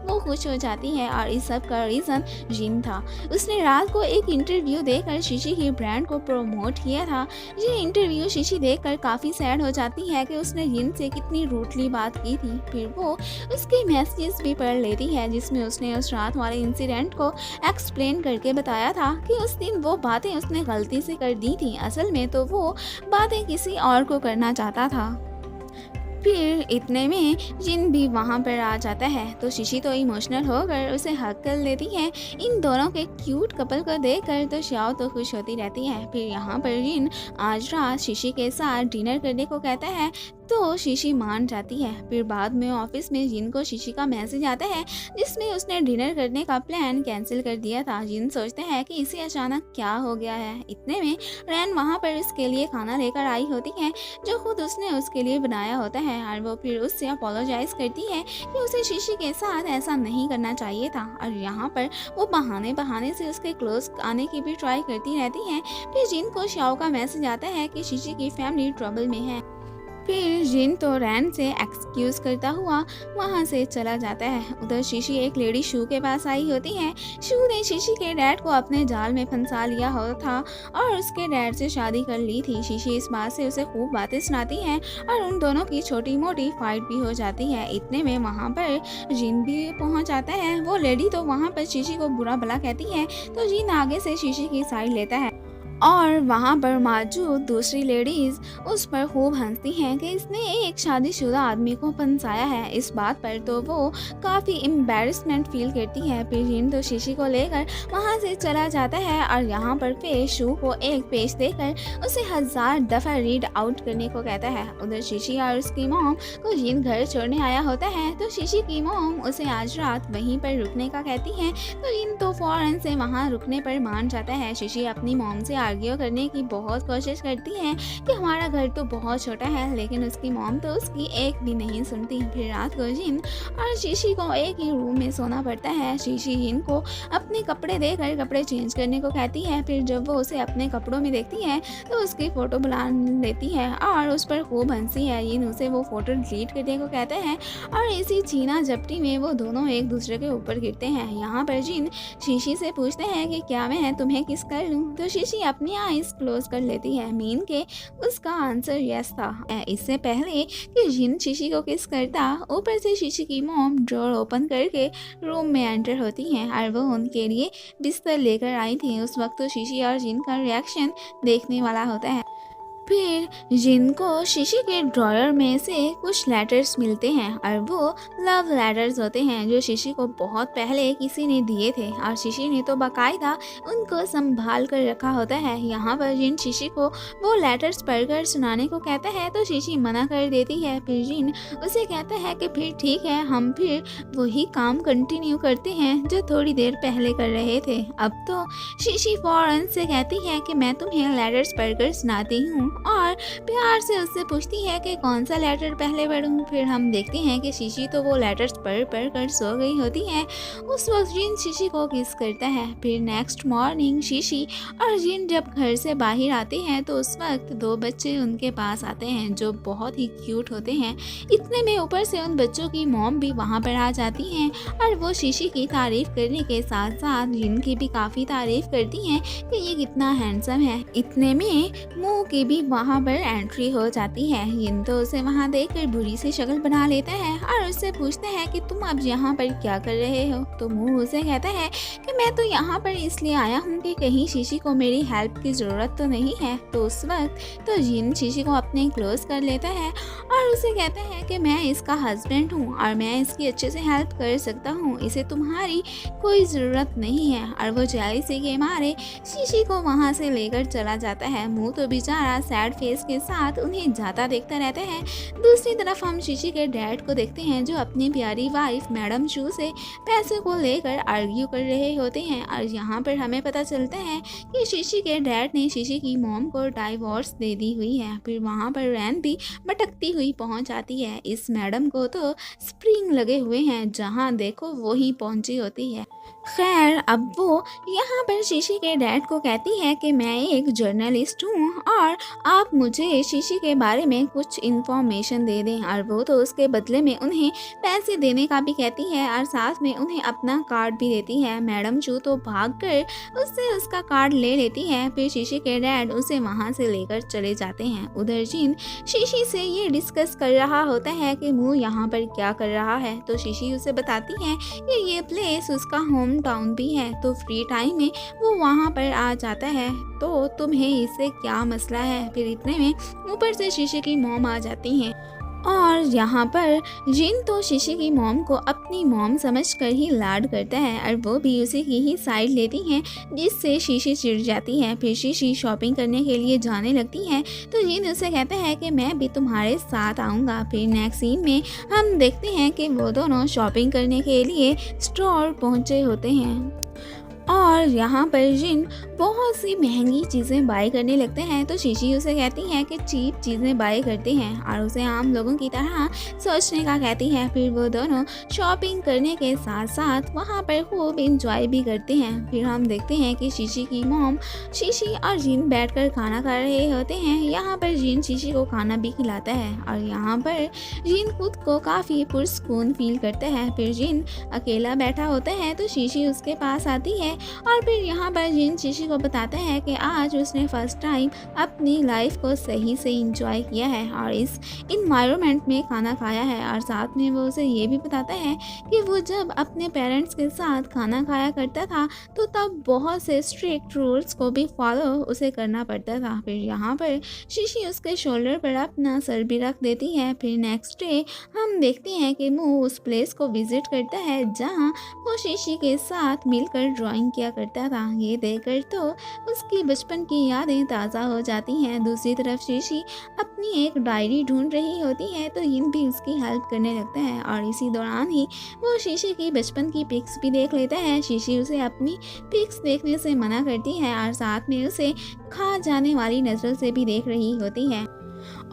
वो खुश हो जाती है और इस सब का रीज़न जिन था। उसने रात को एक इंटरव्यू देकर शीशी की ब्रांड को प्रमोट किया था। ये इंटरव्यू शीशी देखकर काफ़ी सैड हो जाती है कि उसने जिन से कितनी रूटली बात की थी। फिर वो उसके मैसेजेस भी पढ़ लेती है जिसमें उसने उस रात वाले इंसिडेंट को एक्सप्लेन करके बताया था कि उस दिन वो बातें उसने गलती से कर दी थी, असल में तो वो बातें किसी और को करना चाहता था। फिर इतने में जिन भी वहाँ पर आ जाता है तो शीशी तो इमोशनल होकर उसे हक कर लेती है। इन दोनों के क्यूट कपल को देखकर तो श्याओ तो खुश होती रहती है। फिर यहाँ पर जिन आज रात शीशी के साथ डिनर करने को कहता है तो शीशी मान जाती है। फिर बाद में ऑफिस में जिन को शीशी का मैसेज आता है जिसमें उसने डिनर करने का प्लान कैंसिल कर दिया था। जिन सोचते हैं कि इसे अचानक क्या हो गया है। इतने में रैन वहाँ पर उसके लिए खाना लेकर आई होती है जो खुद उसने उसके लिए बनाया होता है और वो फिर उससे अपोलोजाइज करती है कि उसे शीशी के साथ ऐसा नहीं करना चाहिए था। और यहाँ पर वो बहाने से उसके क्लोज आने की भी ट्राई करती रहती है। फिर जिन को श्याओ का मैसेज आता है कि शीशी की फैमिली ट्रबल में है। फिर जिन तो रैन से एक्सक्यूज करता हुआ वहाँ से चला जाता है। उधर शीशी एक लेडी शू के पास आई होती है। शू ने शीशी के डैड को अपने जाल में फंसा लिया हो था और उसके डैड से शादी कर ली थी। शीशी इस बात से उसे खूब बातें सुनाती है और उन दोनों की छोटी मोटी फाइट भी हो जाती है। इतने में वहाँ पर जिन भी पहुँच जाता है। वो लेडी तो वहाँ पर शीशी को बुरा भला कहती है तो जिन आगे से शीशी की साइड लेता है और वहाँ पर मौजूद दूसरी लेडीज उस पर खूब हंसती हैं कि इसने एक शादीशुदा आदमी को फंसाया है। इस बात पर तो वो काफ़ी एम्बैरेसमेंट फील करती है। फिर जिन तो शीशी को लेकर वहाँ से चला जाता है और यहाँ पर फिर शू को एक पेज देकर उसे 1000 दफ़ा रीड आउट करने को कहता है। उधर शीशी और उसकी मॉम को जिन घर छोड़ने आया होता है तो शीशी की मॉम उसे आज रात वहीं पर रुकने का कहती है तो जिन तो फौरन से वहाँ रुकने पर मान जाता है। शीशी अपनी मॉम से आर्ग्यू करने की बहुत कोशिश करती है कि हमारा घर तो बहुत छोटा है, लेकिन उसकी मॉम तो उसकी एक भी नहीं सुनती। फिर रात को जिन और शीशी को एक ही रूम में सोना पड़ता है। शीशी जिन को अपने कपड़े देकर कपड़े चेंज करने को कहती है। फिर जब वो उसे अपने कपड़ों में देखती है तो उसकी फ़ोटो बुला लेती है और उस पर खूब हंसी है। जिन उसे वो फ़ोटो डिलीट करने को कहते हैं और इसी छीना झपटी में वो दोनों एक दूसरे के ऊपर गिरते हैं। यहाँ पर जिन शीशी से पूछते हैं कि क्या मैं तुम्हें किस कर लूँ, तो शीशी अपनी आइज़ क्लोज कर लेती है। मीन के उसका आंसर यस था। इससे पहले कि जिन शीशी को किस करता, ऊपर से शीशी की मॉम ड्रॉर ओपन करके रूम में एंटर होती हैं और वो उनके लिए बिस्तर लेकर आई थी। उस वक्त तो शीशी और जिन का रिएक्शन देखने वाला होता है। फिर जिन को शीशी के ड्रॉयर में से कुछ लेटर्स मिलते हैं और वो लव लेटर्स होते हैं जो शीशी को बहुत पहले किसी ने दिए थे और शीशी ने तो बाकायदा उनको संभाल कर रखा होता है। यहाँ पर जिन शीशी को वो लेटर्स पढ़कर सुनाने को कहता है तो शीशी मना कर देती है। फिर जिन उसे कहता है कि फिर ठीक है, हम फिर वही काम कंटिन्यू करते हैं जो थोड़ी देर पहले कर रहे थे। अब तो शीशी फौरन से कहती है कि मैं तुम्हें लेटर्स पढ़कर सुनाती हूँ और प्यार से उससे पूछती है कि कौन सा लेटर पहले पढ़ूं। फिर हम देखते हैं कि शीशी तो वो लेटर्स पढ़ पढ़ कर सो गई होती है। उस वक्त जिन शीशी को किस करता है। फिर नेक्स्ट मॉर्निंग शीशी और जिन जब घर से बाहर आते हैं तो उस वक्त दो बच्चे उनके पास आते हैं जो बहुत ही क्यूट होते हैं। इतने में ऊपर से उन बच्चों की मॉम भी वहाँ पर आ जाती हैं और वो शीशी की तारीफ करने के साथ साथ जिन की भी काफ़ी तारीफ करती हैं कि ये कितना हैंडसम है। इतने में मुँह की भी वहाँ पर एंट्री हो जाती है। जिन तो उसे वहाँ देखकर बुरी सी शक्ल बना लेता है और उससे पूछता है कि तुम अब यहाँ पर क्या कर रहे हो। तो मुँह उसे कहता है कि मैं तो यहाँ पर इसलिए आया हूँ कि कहीं शीशी को मेरी हेल्प की ज़रूरत तो नहीं है। तो उस वक्त तो जिन शीशी को अपने क्लोज कर लेता है और उसे कहता है कि मैं इसका हस्बैंड हूँ और मैं इसकी अच्छे से हेल्प कर सकता हूँ, इसे तुम्हारी कोई ज़रूरत नहीं है। और वो जेलसी के मारे शीशी को वहाँ से लेकर चला जाता है। मुँह तो बेचारा सैड फेस के साथ उन्हें जाता देखता रहता है। दूसरी तरफ हम शीशी के डैड को देखते हैं जो अपनी प्यारी वाइफ मैडम चू से पैसे को लेकर आर्ग्यू कर रहे होते हैं और यहाँ पर हमें पता चलता है कि शीशी के डैड ने शीशी की मॉम को डाइवोर्स दे दी हुई है। फिर वहाँ पर रैन भी भटकती हुई पहुँच जाती है। इस मैडम को तो स्प्रिंग लगे हुए हैं, जहाँ देखो वहीं पहुँची होती है। खैर अब वो यहाँ पर शीशी के डैड को कहती है कि मैं एक जर्नलिस्ट हूँ और आप मुझे शीशी के बारे में कुछ इन्फॉर्मेशन दे दें। और वो तो उसके बदले में उन्हें पैसे देने का भी कहती है और साथ में उन्हें अपना कार्ड भी देती है। मैडम चू तो भागकर उससे उसका कार्ड ले लेती है। फिर शीशी के डैड उसे वहाँ से लेकर चले जाते हैं। उधर जिन शीशी से ये डिस्कस कर रहा होता है कि मुँह यहाँ पर क्या कर रहा है। तो शीशी उसे बताती है कि ये प्लेस उसका होम टाउन भी है, तो फ्री टाइम में वो वहाँ पर आ जाता है। तो तुम्हें इससे क्या मसला है। फिर इतने में ऊपर से शीशे की मॉम आ जाती हैं और यहाँ पर जिन तो शीशी की मॉम को अपनी मॉम समझकर ही लाड करता है और वो भी उसी की ही साइड लेती हैं, जिससे शीशी चिढ़ जाती है। फिर शीशी शॉपिंग करने के लिए जाने लगती है तो जिन उसे कहता है कि मैं भी तुम्हारे साथ आऊँगा। फिर नेक्स्ट सीन में हम देखते हैं कि वो दोनों शॉपिंग करने के लिए स्टोर पहुँचे होते हैं और यहाँ पर जिन बहुत सी महंगी चीज़ें बाय करने लगते हैं। तो शीशी उसे कहती है कि चीप चीज़ें बाय करते हैं और उसे आम लोगों की तरह सोचने का कहती है। फिर वो दोनों शॉपिंग करने के साथ साथ वहाँ पर खूब इंजॉय भी करते हैं। फिर हम देखते हैं कि शीशी की मॉम शीशी और जिन बैठकर खाना खा रहे होते हैं। यहाँ पर जिन शीशी को खाना भी खिलाता है और यहाँ पर जिन खुद को काफ़ी पुरस्कून फील करता है। फिर जिन अकेला बैठा होता है तो शीशी उसके पास आती है और फिर यहाँ पर जिन शीशी को बताता है कि आज उसने फर्स्ट टाइम अपनी लाइफ को सही से इंजॉय किया है और इस इन्वायरमेंट में खाना खाया है। और साथ में वो उसे ये भी बताता है कि वो जब अपने पेरेंट्स के साथ खाना खाया करता था तो तब बहुत से स्ट्रिक्ट रूल्स को भी फॉलो उसे करना पड़ता था। फिर यहाँ पर शीशी उसके शोल्डर पर अपना सर भी रख देती है। फिर नेक्स्ट डे हम देखते हैं कि मुँह उस प्लेस को विजिट करता है जहाँ वो शीशी के साथ मिलकर ड्राइंग ड्राइंग किया करता था। ये देखकर तो उसकी बचपन की यादें ताज़ा हो जाती हैं। दूसरी तरफ शीशी अपनी एक डायरी ढूंढ रही होती है तो जिन भी उसकी हेल्प करने लगता है और इसी दौरान ही वो शीशी की बचपन की पिक्स भी देख लेता है। शीशी उसे अपनी पिक्स देखने से मना करती है और साथ में उसे खा जाने वाली नज़रों से भी देख रही होती है।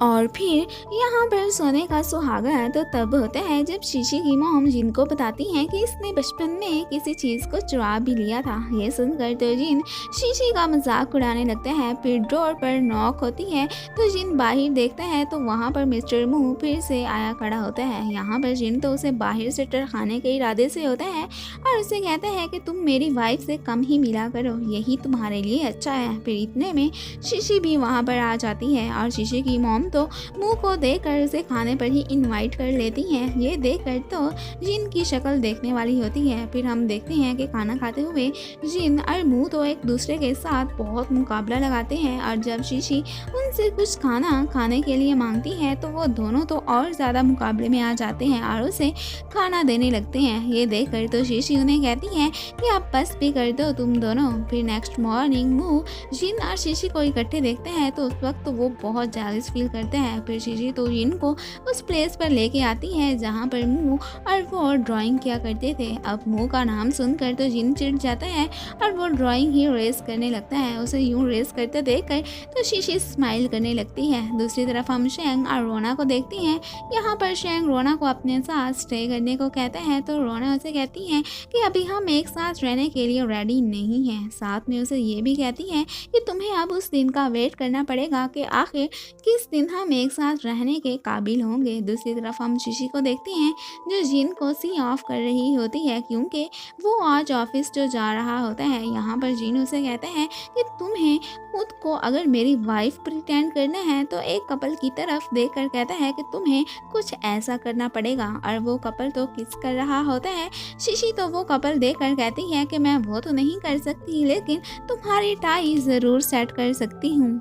और फिर यहाँ पर सोने का सुहागा तो तब होता है जब शीशी की मॉम जिन को बताती है कि इसने बचपन में किसी चीज़ को चुरा भी लिया था। ये सुनकर तो जिन शीशी का मजाक उड़ाने लगता है। फिर डोर पर नॉक होती है तो जिन बाहर देखता है तो वहाँ पर मिस्टर मू फिर से आया खड़ा होता है। यहाँ पर जिन तो उसे बाहर से टरखाने के इरादे से होता है और उसे कहता है कि तुम मेरी वाइफ से कम ही मिला करो, यही तुम्हारे लिए अच्छा है। फिर इतने में शीशी भी वहाँ पर आ जाती है और शीशी की मॉम तो मुंह को देखकर उसे खाने पर ही इनवाइट कर लेती हैं। ये देखकर तो जिन की शक्ल देखने वाली होती है। फिर हम देखते हैं कि खाना खाते हुए जिन और मुंह तो एक दूसरे के साथ बहुत मुकाबला लगाते हैं और जब शीशी उनसे कुछ खाना खाने के लिए मांगती है तो वो दोनों तो और ज़्यादा मुकाबले में आ जाते हैं और उसे खाना देने लगते हैं। ये देखकर तो शीशी उन्हें कहती है कि आप बस भी कर दो तुम दोनों। फिर नेक्स्ट मॉर्निंग मुंह जिन और शीशी को इकट्ठे देखते हैं तो उस वक्त तो वो बहुत जेलस फील करते हैं। फिर शीशी तो जिन को उस प्लेस पर लेके आती है जहाँ पर मुंह और वो ड्राइंग किया करते थे। अब मुंह का नाम सुनकर तो जिन चिढ़ जाता है और वो ड्राइंग ही रेस करने लगता है। उसे यूं रेस करते देखकर तो शीशी स्माइल करने लगती है। दूसरी तरफ हम शेंग और रोना को देखते हैं। यहाँ पर शेंग रोना को अपने साथ स्टे करने को कहता है तो रोना उसे कहती है कि अभी हम एक साथ रहने के लिए रेडी नहीं हैं। साथ में उसे ये भी कहती है कि तुम्हें अब उस दिन का वेट करना पड़ेगा कि आखिर किस दिन हम एक साथ रहने के काबिल होंगे। दूसरी तरफ हम शीशी को देखते हैं जो जिन को सी ऑफ कर रही होती है क्योंकि वो आज ऑफिस जो जा रहा होता है। यहाँ पर जिन उसे कहता है कि तुम्हें खुद को अगर मेरी वाइफ प्रिटेंड करना है तो एक कपल की तरफ देखकर कहता है कि तुम्हें कुछ ऐसा करना पड़ेगा और वो कपल तो किस कर रहा होता है। शीशी तो वो कपल देखकर कहती है कि मैं वो तो नहीं कर सकती लेकिन तुम्हारी टाई ज़रूर सेट कर सकती हूँ।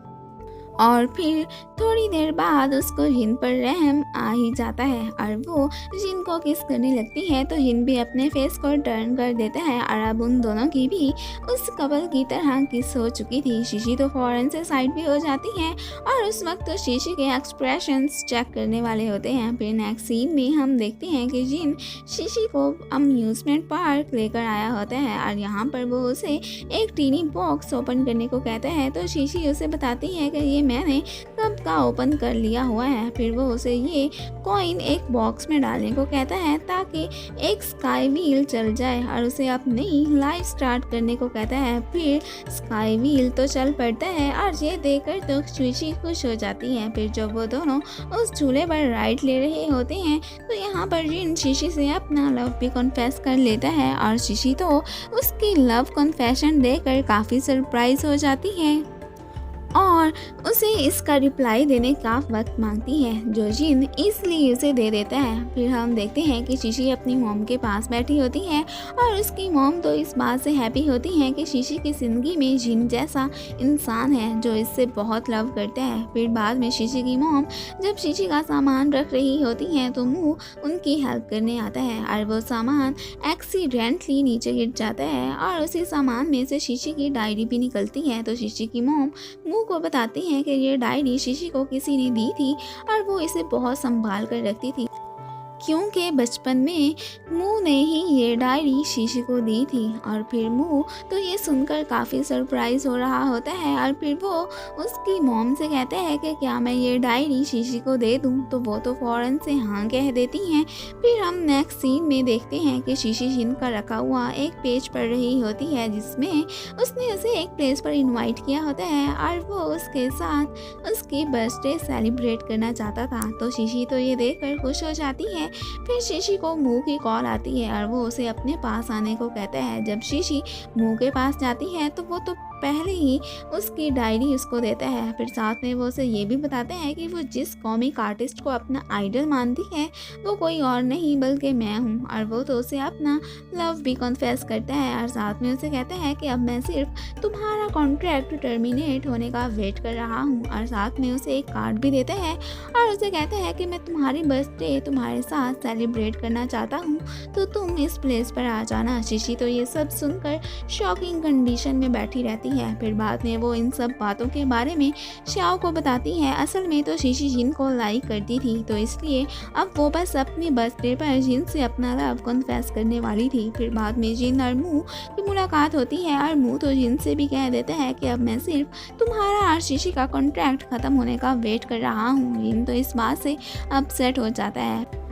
और फिर थोड़ी देर बाद उसको जिन पर रहम आ ही जाता है और वो जिन को किस करने लगती है तो जिन भी अपने फेस को टर्न कर देता है और अब उन दोनों की भी उस कपल की तरह किस हो चुकी थी। शीशी तो फौरन से साइड भी हो जाती है और उस वक्त तो शीशी के एक्सप्रेशंस चेक करने वाले होते हैं। फिर नेक्स्ट सीन में हम देखते हैं कि जिन शीशी को अम्यूजमेंट पार्क लेकर आया होता है और यहाँ पर वो उसे एक टीनी बॉक्स ओपन करने को कहता है तो शीशी उसे बताती है कि ये मैंने कब का ओपन कर लिया हुआ है। फिर वो उसे ये कॉइन एक बॉक्स में डालने को कहता है ताकि एक स्काई व्हील चल जाए और उसे अपनी लाइफ स्टार्ट करने को कहता है। फिर स्काई व्हील तो चल पड़ता है और ये देखकर तो शीशी खुश हो जाती है। फिर जब वो दोनों उस झूले पर राइड ले रहे होते हैं तो यहाँ पर जिन शीशी से अपना लव भी कन्फेस कर लेता है और शीशी तो उसकी लव कन्फेशन देखकर काफ़ी सरप्राइज हो जाती है और उसे इसका रिप्लाई देने का वक्त मांगती है जो जिन इसलिए उसे दे देता है। फिर हम देखते हैं कि शीशी अपनी मॉम के पास बैठी होती है और उसकी मॉम तो इस बात से हैप्पी होती है कि शीशी की ज़िंदगी में जिन जैसा इंसान है जो इससे बहुत लव करता है। फिर बाद में शीशी की मॉम जब शीशी का सामान रख रही होती है तो मुँह उनकी हेल्प करने आता है और वो सामान एक्सीडेंटली नीचे गिर जाता है और उसी सामान में से शीशी की डायरी भी निकलती है। तो शीशी की मॉम मुँह को बताती हैं कि ये डायरी शीशी को किसी ने दी थी और वो इसे बहुत संभाल कर रखती थी क्योंकि बचपन में मुँह ने ही ये डायरी शीशी को दी थी। और फिर मुँह तो ये सुनकर काफ़ी सरप्राइज हो रहा होता है और फिर वो उसकी मॉम से कहता है कि क्या मैं ये डायरी शीशी को दे दूँ तो वो तो फ़ौरन से हाँ कह देती हैं। फिर हम नेक्स्ट सीन में देखते हैं कि शीशी जिन का रखा हुआ एक पेज पढ़ रही होती है जिसमें उसने उसे एक प्लेस पर इन्वाइट किया होता है और वो उसके साथ उसकी बर्थडे सेलिब्रेट करना चाहता था। तो शीशी तो ये देखकर खुश हो जाती है। फिर शीशी को मुँह की कॉल आती है और वो उसे अपने पास आने को कहता है। जब शीशी मुँह के पास जाती है तो वो तो पहले ही उसकी डायरी उसको देता है। फिर साथ में वो उसे ये भी बताते हैं कि वो जिस कॉमिक आर्टिस्ट को अपना आइडल मानती है वो कोई और नहीं बल्कि मैं हूँ, और वो तो उसे अपना लव भी कन्फेस करता है और साथ में उसे कहता है कि अब मैं सिर्फ तुम्हारा कॉन्ट्रैक्ट टर्मिनेट होने का वेट कर रहा हूँ, और साथ में उसे एक कार्ड भी देता है और उसे कहता है कि मैं तुम्हारी बर्थडे तुम्हारे साथ सेलिब्रेट करना चाहता हूँ, तो तुम इस प्लेस पर आ जाना। शीशी तो ये सब सुनकर शॉकिंग कंडीशन में बैठी रहती है। फिर बाद में वो इन सब बातों के बारे में श्याओ को बताती है। असल में तो शीशी जिन को लाइक करती थी, तो इसलिए अब वो बस अपनी बर्थडे पर जिन से अपना लव कन्फेस करने वाली थी। फिर बाद में जिन और मुंह की मुलाकात होती है और मुंह तो जिन से भी कह देता है कि अब मैं सिर्फ तुम्हारा और शीशी का कॉन्ट्रैक्ट खत्म होने का वेट कर रहा हूँ। जिन तो इस बात से अपसेट हो जाता है।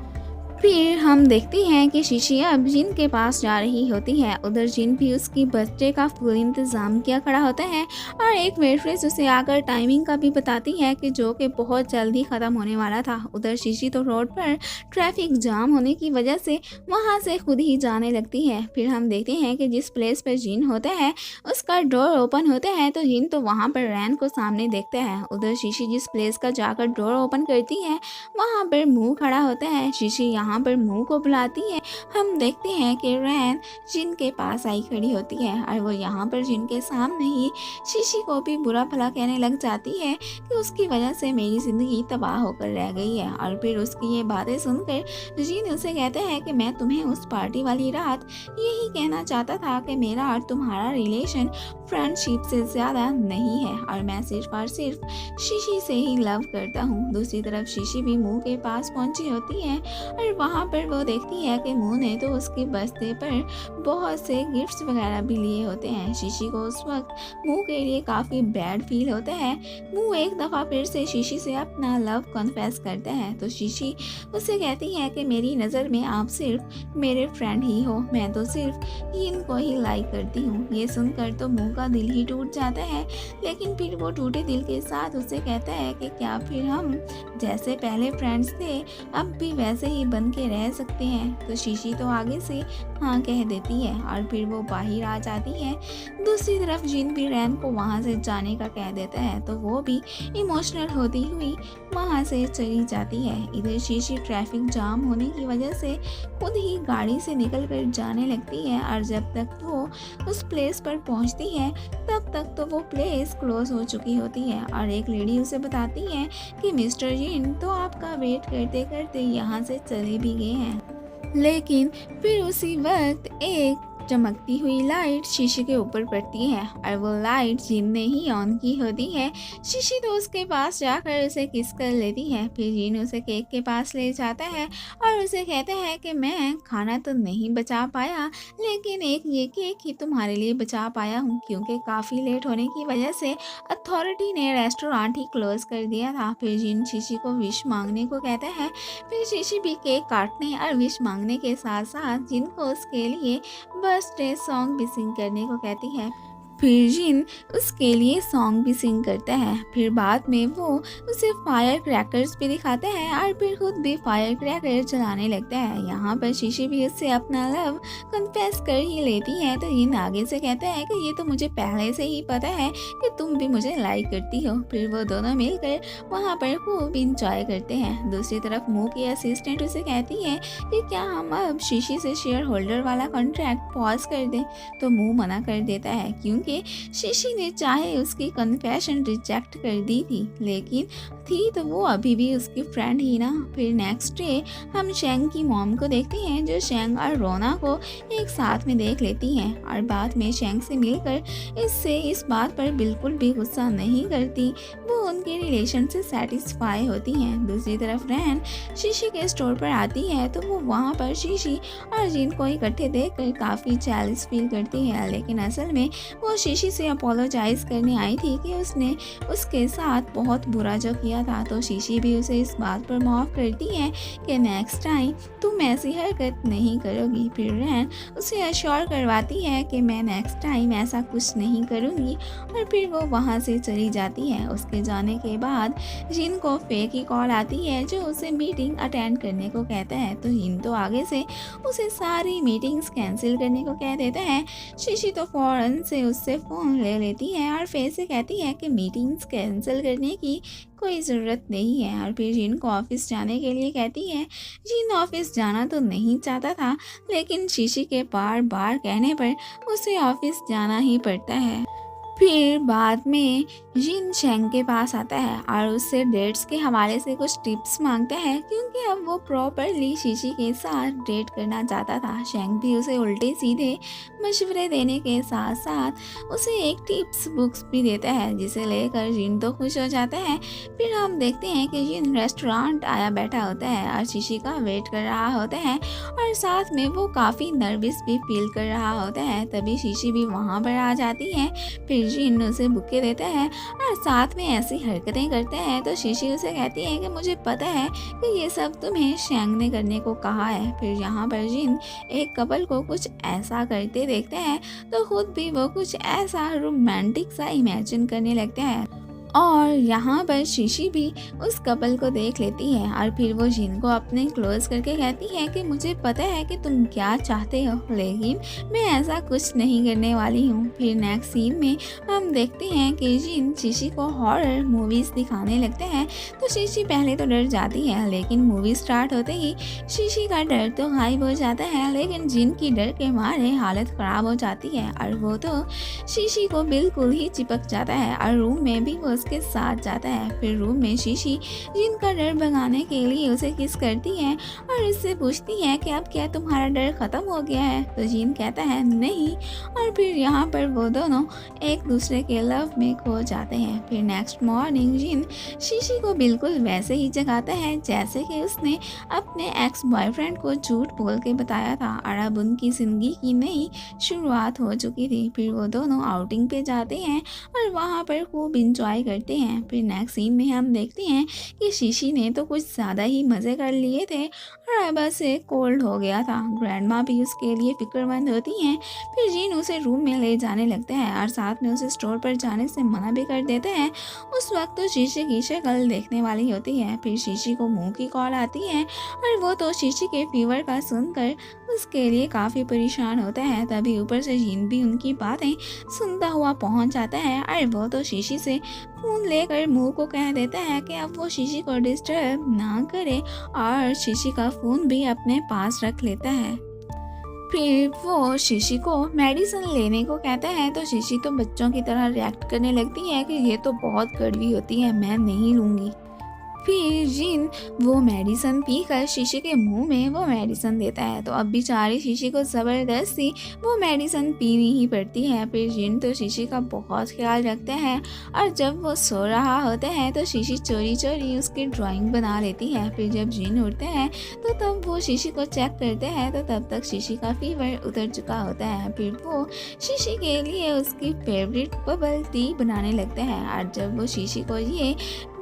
फिर हम देखते हैं कि शीशी अब जिन के पास जा रही होती है। उधर जिन भी उसकी बर्थडे का फुल इंतज़ाम किया खड़ा होता है और एक वेट्रेस उसे आकर टाइमिंग का भी बताती है कि जो कि बहुत जल्दी ख़त्म होने वाला था। उधर शीशी तो रोड पर ट्रैफिक जाम होने की वजह से वहाँ से खुद ही जाने लगती है। फिर हम देखते हैं कि जिस प्लेस पर जिन होता है उसका डोर ओपन होता है, तो जिन तो वहाँ पर रैन को सामने देखता है। उधर शीशी जिस प्लेस का जाकर डोर ओपन करती है वहाँ पर मुँह खड़ा होता है। शीशी यहाँ पर मुंह को बुलाती है। हम देखते हैं कि रैन जिन के पास आई खड़ी होती है और वो यहाँ पर जिन के सामने ही शीशी को भी बुरा भला कहने लग जाती है कि उसकी वजह से मेरी ज़िंदगी तबाह होकर रह गई है। और फिर उसकी ये बातें सुनकर जिन उसे कहते हैं कि मैं तुम्हें उस पार्टी वाली रात यही कहना चाहता था कि मेरा और तुम्हारा रिलेशन फ्रेंडशिप से ज़्यादा नहीं है और मैं सिर्फ और सिर्फ शीशी से ही लव करता हूँ। दूसरी तरफ शीशी भी मुंह के पास पहुँची होती है और वहाँ पर वो देखती है कि मुंह ने तो उसके बर्थडे पर बहुत से गिफ्ट्स वगैरह भी लिए होते हैं। शीशी को उस वक्त मुंह के लिए काफ़ी बैड फील होता है। मुंह एक दफ़ा फिर से शीशी से अपना लव कन्फेस करता है, तो शीशी उससे कहती है कि मेरी नज़र में आप सिर्फ मेरे फ्रेंड ही हो, मैं तो सिर्फ इनको ही लाइक करती हूँ। ये सुनकर तो मुंह का दिल ही टूट जाता है, लेकिन फिर वो टूटे दिल के साथ उससे कहता है कि क्या फिर हम जैसे पहले फ्रेंड्स थे अब भी वैसे ही बन के रह सकते हैं। तो शीशी तो आगे से हाँ कह देती है और फिर वो बाहर आ जाती है। दूसरी तरफ जिन भी रैन को वहाँ से जाने का कह देता है, तो वो भी इमोशनल होती हुई वहाँ से चली जाती है। इधर शीशी ट्रैफिक जाम होने की वजह से खुद ही गाड़ी से निकल कर जाने लगती है और जब तक वो उस प्लेस पर पहुँचती है तब तक तो वो प्लेस क्लोज हो चुकी होती है और एक लेडी उसे बताती है कि मिस्टर जिन तो आपका वेट करते करते यहाँ से चले भी गए हैं। लेकिन फिर उसी वक्त एक चमकती हुई लाइट शीशी के ऊपर पड़ती है और वो लाइट जिन ने ही ऑन की होती है। शीशी तो उसके पास जाकर उसे किस कर लेती है। फिर जिन उसे केक के पास ले जाता है और उसे कहता है कि मैं खाना तो नहीं बचा पाया, लेकिन एक ये केक ही तुम्हारे लिए बचा पाया हूँ, क्योंकि काफ़ी लेट होने की वजह से अथॉरिटी ने रेस्टोरेंट ही क्लोज कर दिया था। फिर जिन शीशी को विश मांगने को कहता है। फिर शीशी भी केक काटने और विश मांगने के साथ साथ जिन को उसके लिए बर्थडे सॉन्ग भी सिंग करने को कहती है। फिर जिन उसके लिए सॉन्ग भी सिंग करता है। फिर बाद में वो उसे फायर क्रैकर्स भी दिखाता है और फिर खुद भी फायर क्रैकर चलाने लगता है। यहाँ पर शीशी भी उससे अपना लव कन्फेस कर ही लेती है, तो जिन आगे से कहता है कि ये तो मुझे पहले से ही पता है कि तुम भी मुझे लाइक करती हो। फिर वो दोनों मिलकर वहाँ पर खूब इंजॉय करते हैं। दूसरी तरफ मुंह की असिस्टेंट उसे कहती है कि क्या हम अब शीशी से शेयर होल्डर वाला कॉन्ट्रैक्ट पॉज कर दें, तो मुंह मना कर देता है क्योंकि शीशी ने चाहे उसकी कन्फेशन रिजेक्ट कर दी थी, लेकिन थी तो वो अभी भी उसकी फ्रेंड ही ना। फिर नेक्स्ट डे हम शेंग की मॉम को देखते हैं, जो शेंग और रोना को एक साथ में देख लेती हैं और बाद में शेंग से मिलकर इससे इस बात पर बिल्कुल भी गुस्सा नहीं करती। वो उनके रिलेशन से सेटिस्फाई होती हैं। दूसरी तरफ रैन शीशी के स्टोर पर आती है, तो वो वहाँ पर शीशी और जिन को इकट्ठे देखकर काफ़ी जेलस फील करती है, लेकिन असल में वो शीशी से अपोलोजाइज करने आई थी कि उसने उसके साथ बहुत बुरा जो किया किया था तो शीशी भी उसे इस बात पर माफ़ करती है कि नेक्स्ट टाइम तुम ऐसी हरकत नहीं करोगी। फिर रैन उसे अश्योर करवाती है कि मैं नेक्स्ट टाइम ऐसा कुछ नहीं करूँगी और फिर वो वहाँ से चली जाती है। उसके जाने के बाद जिन को फे की कॉल आती है जो उसे मीटिंग अटेंड करने को कहता है, तो जिन तो आगे से उसे सारी मीटिंग्स कैंसिल करने को कह देता है। शीशी तो फ़ौरन से उससे फ़ोन ले लेती है और फे से कहती है कि मीटिंग्स कैंसिल करने की कोई ज़रूरत नहीं है और फिर जिन को ऑफिस जाने के लिए कहती है। जिन ऑफिस जाना तो नहीं चाहता था, लेकिन शीशी के बार बार कहने पर उसे ऑफिस जाना ही पड़ता है। फिर बाद में जिन शेंग के पास आता है और उससे डेट्स के हवाले से कुछ टिप्स मांगता है, क्योंकि अब वो प्रॉपरली शीशी के साथ डेट करना चाहता था। शेंग भी उसे उल्टे सीधे मशवरे देने के साथ साथ उसे एक टिप्स बुक्स भी देता है, जिसे लेकर जिन तो खुश हो जाता है। फिर हम देखते हैं कि जिन रेस्टोरेंट आया बैठा होता है और शीशी का वेट कर रहा होता है और साथ में वो काफ़ी नर्वस भी फील कर रहा होता है। तभी शीशी भी वहाँ पर आ जाती है। फिर जिन उसे बुके देता है और साथ में ऐसी हरकतें करता है, तो शीशी उसे कहती है कि मुझे पता है कि ये सब तुम्हें शेंग ने करने को कहा है। फिर यहाँ पर जिन एक कपल को कुछ ऐसा करते देखते हैं तो खुद भी वो कुछ ऐसा रोमांटिक सा इमेजिन करने लगता है और यहाँ पर शीशी भी उस कपल को देख लेती है और फिर वो जिन को अपने क्लोज करके कहती है कि मुझे पता है कि तुम क्या चाहते हो, लेकिन मैं ऐसा कुछ नहीं करने वाली हूँ। फिर नेक्स्ट सीन में हम देखते हैं कि जिन शीशी को हॉरर मूवीज़ दिखाने लगते हैं, तो शीशी पहले तो डर जाती है, लेकिन मूवी स्टार्ट होते ही शीशी का डर तो गायब हो जाता है, लेकिन जिन की डर के मारे हालत ख़राब हो जाती है और वो तो शीशी को बिल्कुल ही चिपक जाता है और रूम में भी वो के साथ जाता है। फिर रूम में शीशी जिन का डर भगाने के लिए उसे किस करती है और इससे पूछती है कि अब क्या तुम्हारा डर खत्म हो गया है, तो जिन कहता है नहीं और फिर यहाँ पर वो दोनों एक दूसरे के लव में खो जाते हैं। फिर नेक्स्ट मॉर्निंग जिन शीशी को बिल्कुल वैसे ही जगाता है जैसे कि उसने अपने एक्स बॉयफ्रेंड को झूठ बोल के बताया था और अब उनकी जिंदगी की नई शुरुआत हो चुकी थी। फिर वो दोनों आउटिंग पे जाते हैं और वहाँ पर खूब इंजॉय करते हैं। फिर नेक्स्ट सीन में हम देखते हैं कि शीशी ने तो कुछ ज़्यादा ही मज़े कर लिए थे और अब से कोल्ड हो गया था। ग्रैंड माँ भी उसके लिए फिक्रमंद होती हैं। फिर जिन उसे रूम में ले जाने लगता है और साथ में उसे स्टोर पर जाने से मना भी कर देते हैं। उस वक्त तो शीशी की शक्ल देखने वाली होती है। फिर शीशी को मुंह की कॉल आती है और वो तो शीशी के फीवर का सुनकर उसके लिए काफ़ी परेशान होता है। तभी ऊपर से जिन भी उनकी बातें सुनता हुआ पहुंच जाता है और वो तो शीशी से फ़ोन लेकर मुंह को कह देता है कि अब वो शीशी को डिस्टर्ब ना करे और शीशी का फ़ोन भी अपने पास रख लेता है। फिर वो शीशी को मेडिसिन लेने को कहता है, तो शीशी तो बच्चों की तरह रिएक्ट करने लगती है कि ये तो बहुत कड़वी होती है, मैं नहीं लूँगी। फिर जिन वो मेडिसिन पीकर शीशी के मुंह में वो मेडिसिन देता है, तो अब बेचारी शीशी को ज़बरदस्ती वो मेडिसिन पीनी ही पड़ती है। फिर जिन तो शीशी का बहुत ख्याल रखता है और जब वो सो रहा होता है तो शीशी चोरी चोरी उसकी ड्राइंग बना लेती है। फिर जब जिन उठता है तो तब वो शीशी को चेक करते हैं, तो तब तक शीशी का फीवर उतर चुका होता है। फिर वो शीशी के लिए उसकी फेवरेट बबल टी बनाने लगता है और जब वो शीशी को ये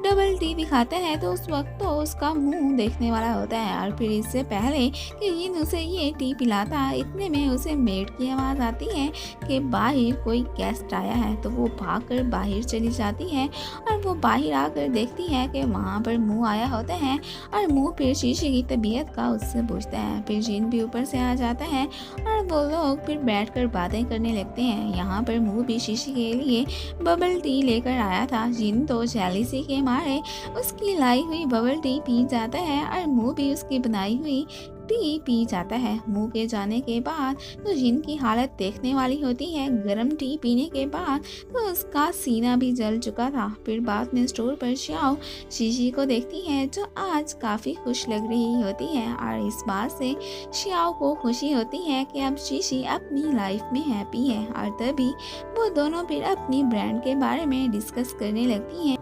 डबल टी दिखाता है तो उस वक्त तो उसका मुंह देखने वाला होता है और फिर इससे पहले कि जिन उसे ये टी पिलाता, इतने में उसे मेड की आवाज़ आती है कि बाहर कोई गेस्ट आया है। तो वो भागकर बाहर चली जाती है और वो बाहर आकर देखती है कि वहाँ पर मुंह आया होता है और मुंह फिर शीशी की तबीयत का उससे पूछता है। फिर जिन भी ऊपर से आ जाता है और वो लोग फिर बैठकर बातें करने लगते हैं। यहाँ पर मुंह भी शीशी के लिए बबल टी लेकर आया था। जिन तो जेलिसी के मारे उसकी लाई हुई बबल टी पी जाता है और मुंह भी उसकी बनाई हुई टी पी जाता है। मुंह के जाने के बाद तो जिन की हालत देखने वाली होती है। गर्म टी पीने के बाद तो उसका सीना भी जल चुका था। फिर बाद में स्टोर पर श्याओ शीशी को देखती है जो आज काफ़ी खुश लग रही होती है और इस बात से श्याओ को खुशी होती है कि अब शीशी अपनी लाइफ में हैप्पी है और तभी वो दोनों फिर अपनी ब्रांड के बारे में डिस्कस करने लगती हैं।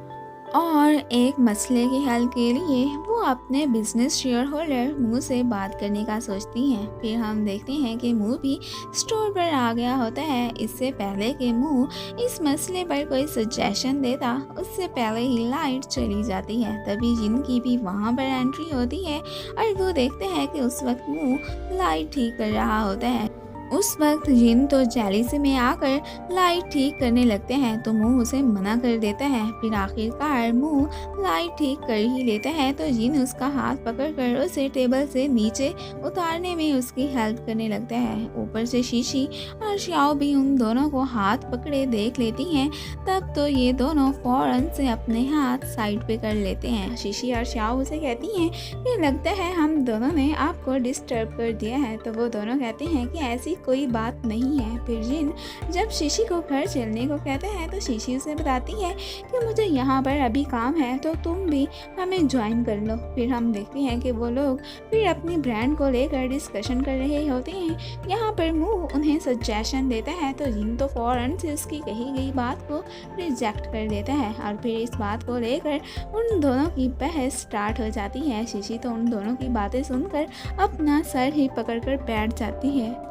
और एक मसले के हल के लिए वो अपने बिजनेस शेयर होल्डर मुँह से बात करने का सोचती हैं। फिर हम देखते हैं कि मुँह भी स्टोर पर आ गया होता है। इससे पहले कि मुँह इस मसले पर कोई सजेशन देता, उससे पहले ही लाइट चली जाती है। तभी जिन की भी वहाँ पर एंट्री होती है और वो देखते हैं कि उस वक्त मुँह लाइट ठीक कर रहा होता है। उस वक्त जिन तो जेलिसी में आकर लाइट ठीक करने लगते हैं तो मुंह उसे मना कर देता है। फिर आखिरकार मुंह लाइट ठीक कर ही लेता है तो जिन उसका हाथ पकड़कर उसे टेबल से नीचे उतारने में उसकी हेल्प करने लगता है। ऊपर से शीशी और श्याओ भी उन दोनों को हाथ पकड़े देख लेती हैं। तब तो ये दोनों फौरन से अपने हाथ साइड पे कर लेते हैं। शीशी और श्याओ उसे कहती हैं कि लगता है हम दोनों ने आपको डिस्टर्ब कर दिया है। तो वो दोनों कहते हैं कि ऐसी कोई बात नहीं है। फिर जिन जब शीशी को घर चलने को कहते हैं तो शीशी उसे बताती है कि मुझे यहाँ पर अभी काम है तो तुम भी हमें ज्वाइन कर लो। फिर हम देखते हैं कि वो लोग फिर अपनी ब्रांड को लेकर डिस्कशन कर रहे होते हैं। यहाँ पर मुंह उन्हें सजेशन देता है तो जिन तो फौरन से उसकी कही गई बात को रिजेक्ट कर देता है और फिर इस बात को लेकर उन दोनों की बहस स्टार्ट हो जाती है। शीशी तो उन दोनों की बातें सुनकर अपना सर ही पकड़कर बैठ जाती है।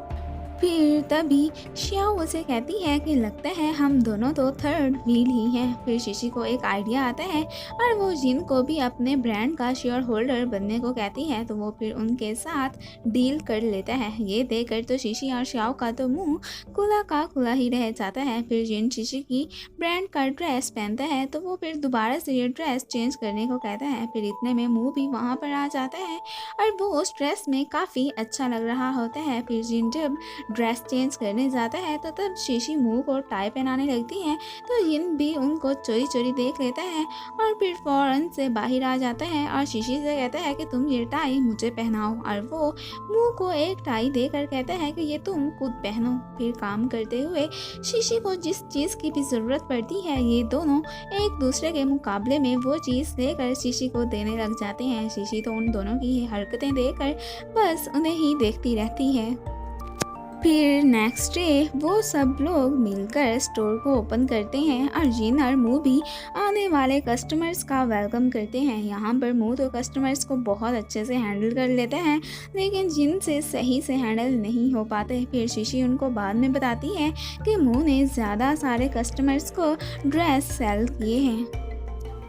फिर तभी श्याओ उसे कहती है कि लगता है हम दोनों तो थर्ड व्हील ही हैं। फिर शीशी को एक आइडिया आता है और वो जिन को भी अपने ब्रांड का शेयर होल्डर बनने को कहती है तो वो फिर उनके साथ डील कर लेता है। ये देखकर तो शीशी और श्याओ का तो मुंह खुला का खुला ही रह जाता है। फिर जिन शीशी की ब्रांड का ड्रेस पहनता है तो वो फिर दोबारा से ये ड्रेस चेंज करने को कहता है। फिर इतने में मुंह भी वहाँ पर आ जाता है और वो उस ड्रेस में काफ़ी अच्छा लग रहा होता है। फिर जिन जब ड्रेस चेंज करने जाता है तो तब शीशी मुंह को टाई पहनाने लगती है तो जिन भी उनको चोरी चोरी देख लेता है और फिर फौरन से बाहर आ जाता है और शीशी से कहता है कि तुम ये टाई मुझे पहनाओ और वो मुंह को एक टाई देकर कहता है कि ये तुम खुद पहनो। फिर काम करते हुए शीशी को जिस चीज़ की भी ज़रूरत पड़ती है ये दोनों एक दूसरे के मुकाबले में वो चीज़ लेकर शीशी को देने लग जाते हैं। शीशी तो उन दोनों की हरकतें देखकर बस उन्हें ही देखती रहती है। फिर नेक्स्ट डे वो सब लोग मिलकर स्टोर को ओपन करते हैं और जिन और मुँह भी आने वाले कस्टमर्स का वेलकम करते हैं। यहाँ पर मुँह तो कस्टमर्स को बहुत अच्छे से हैंडल कर लेते हैं लेकिन जिन से सही से हैंडल नहीं हो पाते। फिर शीशी उनको बाद में बताती है कि मुँह ने ज़्यादा सारे कस्टमर्स को ड्रेस सेल किए हैं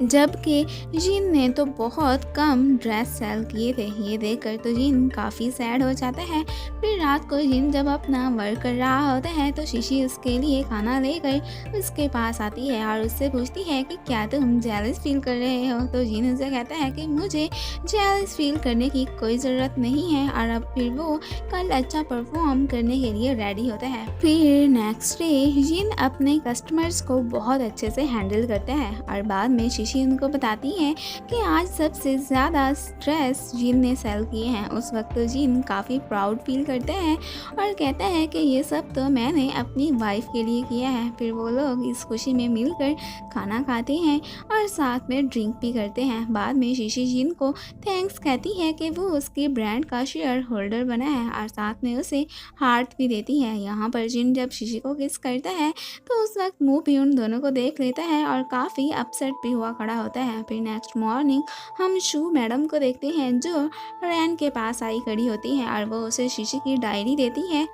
जबकि जिन ने तो बहुत कम ड्रेस सेल किए थे। ये देखकर तो जिन काफ़ी सैड हो जाता है। फिर रात को जिन जब अपना वर्क कर रहा होता है तो शीशी उसके लिए खाना लेकर उसके पास आती है और उससे पूछती है कि क्या तुम जेलस फील कर रहे हो। तो जिन उसे कहता है कि मुझे जेलस फील करने की कोई ज़रूरत नहीं है और अब फिर वो कल अच्छा परफॉर्म करने के लिए रेडी होता है। फिर नेक्स्ट डे जिन अपने कस्टमर्स को बहुत अच्छे से हैंडल करता है और बाद में शीशी उनको बताती है कि आज सबसे ज़्यादा ड्रेस जिन ने सेल किए हैं। उस वक्त तो जिन काफ़ी प्राउड फील करते हैं और कहता है कि ये सब तो मैंने अपनी वाइफ के लिए किया है। फिर वो लोग इस खुशी में मिलकर खाना खाते हैं और साथ में ड्रिंक भी करते हैं। बाद में शीशी जिन को थैंक्स कहती है कि वो उसके ब्रांड का शेयर होल्डर बना है और साथ में उसे हार्ट भी देती है। यहाँ पर जिन जब शीशी को किस करता है तो उस वक्त मुँह भी उन दोनों को देख लेता है और काफ़ी अपसेट भी हुआ खड़ा होता है। फिर नेक्स्ट मॉर्निंग हम शू मैडम को देखते हैं जो रैन के पास आई खड़ी होती है और वो उसे शीशी की डायरी देती है।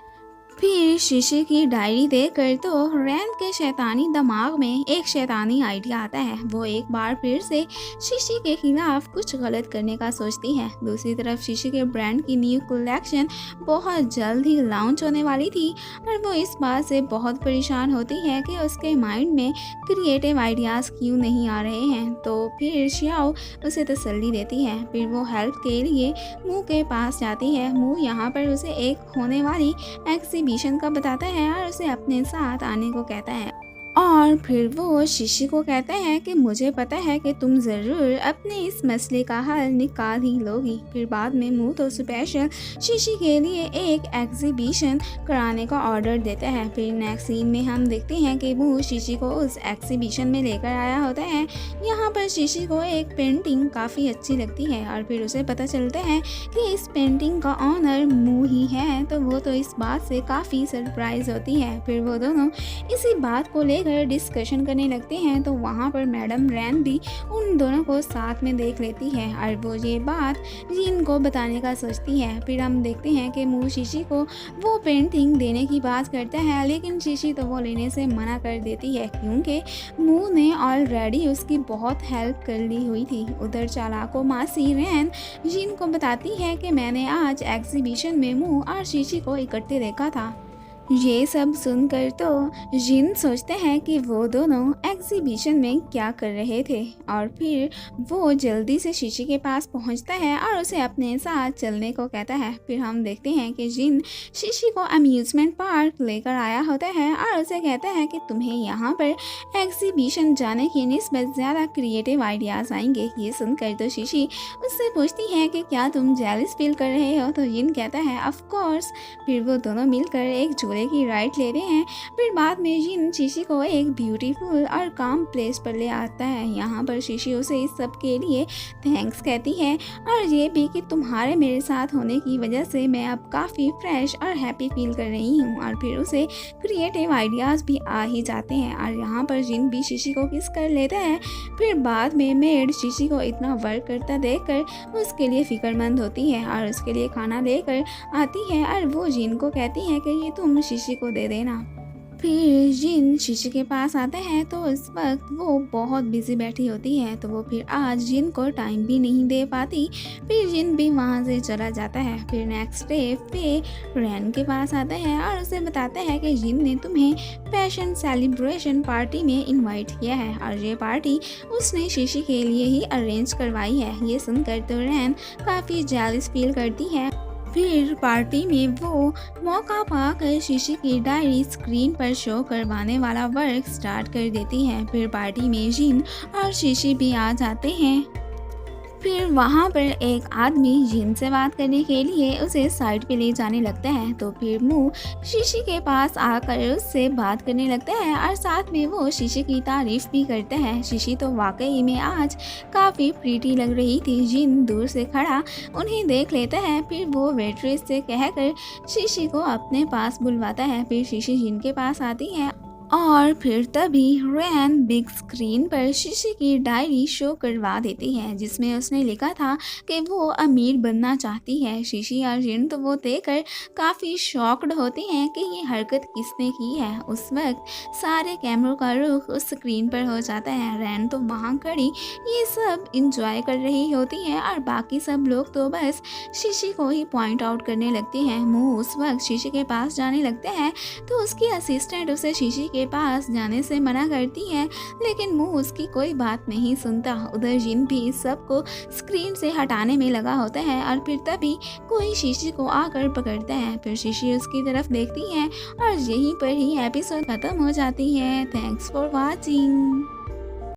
फिर शीशी की डायरी देखकर तो रैन के शैतानी दिमाग में एक शैतानी आइडिया आता है। वो एक बार फिर से शीशी के खिलाफ कुछ गलत करने का सोचती है। दूसरी तरफ शीशी के ब्रांड की न्यू कलेक्शन बहुत जल्द ही लॉन्च होने वाली थी और वो इस बात से बहुत परेशान होती है कि उसके माइंड में क्रिएटिव आइडियाज़ क्यों नहीं आ रहे हैं। तो फिर श्याओ उसे तसल्ली देती है। फिर वो हेल्प के लिए मुँह के पास जाती है। मुँह यहाँ पर उसे एक होने वाली एग्जीबिशन का बताता है और उसे अपने साथ आने को कहता है और फिर वो शीशी को कहता है कि मुझे पता है कि तुम ज़रूर अपने इस मसले का हल निकाल ही लोगी। फिर बाद में मुँह तो स्पेशल शीशी के लिए एक एग्जीबिशन कराने का ऑर्डर देता है। फिर नेक्स्ट सीन में हम देखते हैं कि मुँह शीशी को उस एग्जीबिशन में लेकर आया होता है। यहाँ पर शीशी को एक पेंटिंग काफ़ी अच्छी लगती है और फिर उसे पता चलता है कि इस पेंटिंग का ऑनर मुँह ही है। तो वो तो इस बात से काफ़ी सरप्राइज होती है। फिर वो दोनों इसी बात को लेकर लेकर डिस्कशन करने लगते हैं। तो वहाँ पर मैडम रैन भी उन दोनों को साथ में देख लेती है और वो ये बात जिन को बताने का सोचती है। फिर हम देखते हैं कि मू शीशी को वो पेंटिंग देने की बात करता है, लेकिन शीशी तो वो लेने से मना कर देती है क्योंकि मू ने ऑलरेडी उसकी बहुत हेल्प कर ली हुई थी। उधर चालाको मासी रैन जिन को बताती है कि मैंने आज एग्जीबिशन में मू और शीशी को इकट्ठे देखा था। ये सब सुनकर तो जिन सोचते हैं कि वो दोनों एग्जीबिशन में क्या कर रहे थे और फिर वो जल्दी से शीशी के पास पहुंचता है और उसे अपने साथ चलने को कहता है। फिर हम देखते हैं कि जिन शीशी को अम्यूज़मेंट पार्क लेकर आया होता है और उसे कहता है कि तुम्हें यहाँ पर एग्जीबिशन जाने की निस्बत ज़्यादा क्रिएटिव आइडियाज़ आएंगे। ये सुनकर तो शीशी उससे पूछती है कि क्या तुम जेलस फील कर रहे हो, तो जिन कहता है ऑफ कोर्स। फिर वो दोनों मिलकर एक झूले की राइड लेते हैं। फिर बाद में जिन शीशी को एक ब्यूटीफुल और काम प्लेस पर ले आता है। यहाँ पर शीशी उसे इस सब के लिए थैंक्स कहती है और ये भी कि तुम्हारे मेरे साथ होने की वजह से मैं अब काफ़ी फ्रेश और हैप्पी फील कर रही हूँ। और फिर उसे क्रिएटिव आइडियाज़ भी आ ही जाते हैं और यहाँ पर जिन भी शीशी को किस कर लेता है। फिर बाद में मेड शीशी को इतना वर्क करता देखकर उसके लिए फिक्रमंद होती है और उसके लिए खाना लेकर आती है और वो जिन को कहती है कि ये तुम शीशी को दे देना। फिर जिन शीशी के पास आते हैं तो इस वक्त वो बहुत बिजी बैठी होती है, तो वो फिर आज जिन को टाइम भी नहीं दे पाती। फिर जिन भी वहाँ से चला जाता है। फिर नेक्स्ट डे पे रैन के पास आता है और उसे बताता है कि जिन ने तुम्हें फैशन सेलिब्रेशन पार्टी में इनवाइट किया है और ये पार्टी उसने शीशी के लिए ही अरेंज करवाई है। ये सुनकर तो रैन काफ़ी जेलस फील करती है। फिर पार्टी में वो मौका पाकर शीशी की डायरी स्क्रीन पर शो करवाने वाला वर्क स्टार्ट कर देती है। फिर पार्टी में जिन और शीशी भी आ जाते हैं। फिर वहाँ पर एक आदमी जिन से बात करने के लिए उसे साइड पे ले जाने लगता है। तो फिर मू शीशी के पास आकर उससे बात करने लगता है और साथ में वो शीशी की तारीफ भी करता है। शीशी तो वाकई में आज काफ़ी प्रीटी लग रही थी। जिन दूर से खड़ा उन्हें देख लेता है। फिर वो वेट्रेस से कहकर शीशी को अपने पास बुलवाता है। फिर शीशी जिन के पास आती है और फिर तभी रैन बिग स्क्रीन पर शीशी की डायरी शो करवा देती है जिसमें उसने लिखा था कि वो अमीर बनना चाहती है। शीशी और जिन तो वो देखकर काफ़ी शॉक्ड होते हैं कि ये हरकत किसने की है। उस वक्त सारे कैमरों का रुख उस स्क्रीन पर हो जाता है। रैन तो वहाँ खड़ी ये सब इंजॉय कर रही होती है और बाकी सब लोग तो बस शीशी को ही पॉइंट आउट करने लगते हैं। मुँह उस वक्त शीशी के पास जाने लगते हैं तो उसकी असिस्टेंट उसे शीशी के पास जाने से मना करती है, लेकिन मुंह उसकी कोई बात नहीं सुनता। उधर जिन भी इस सब को स्क्रीन से हटाने में लगा होता है और फिर तभी कोई शीशी को आकर पकड़ता है। फिर शीशी उसकी तरफ देखती है और यहीं पर ही एपिसोड खत्म हो जाती है। Thanks for watching.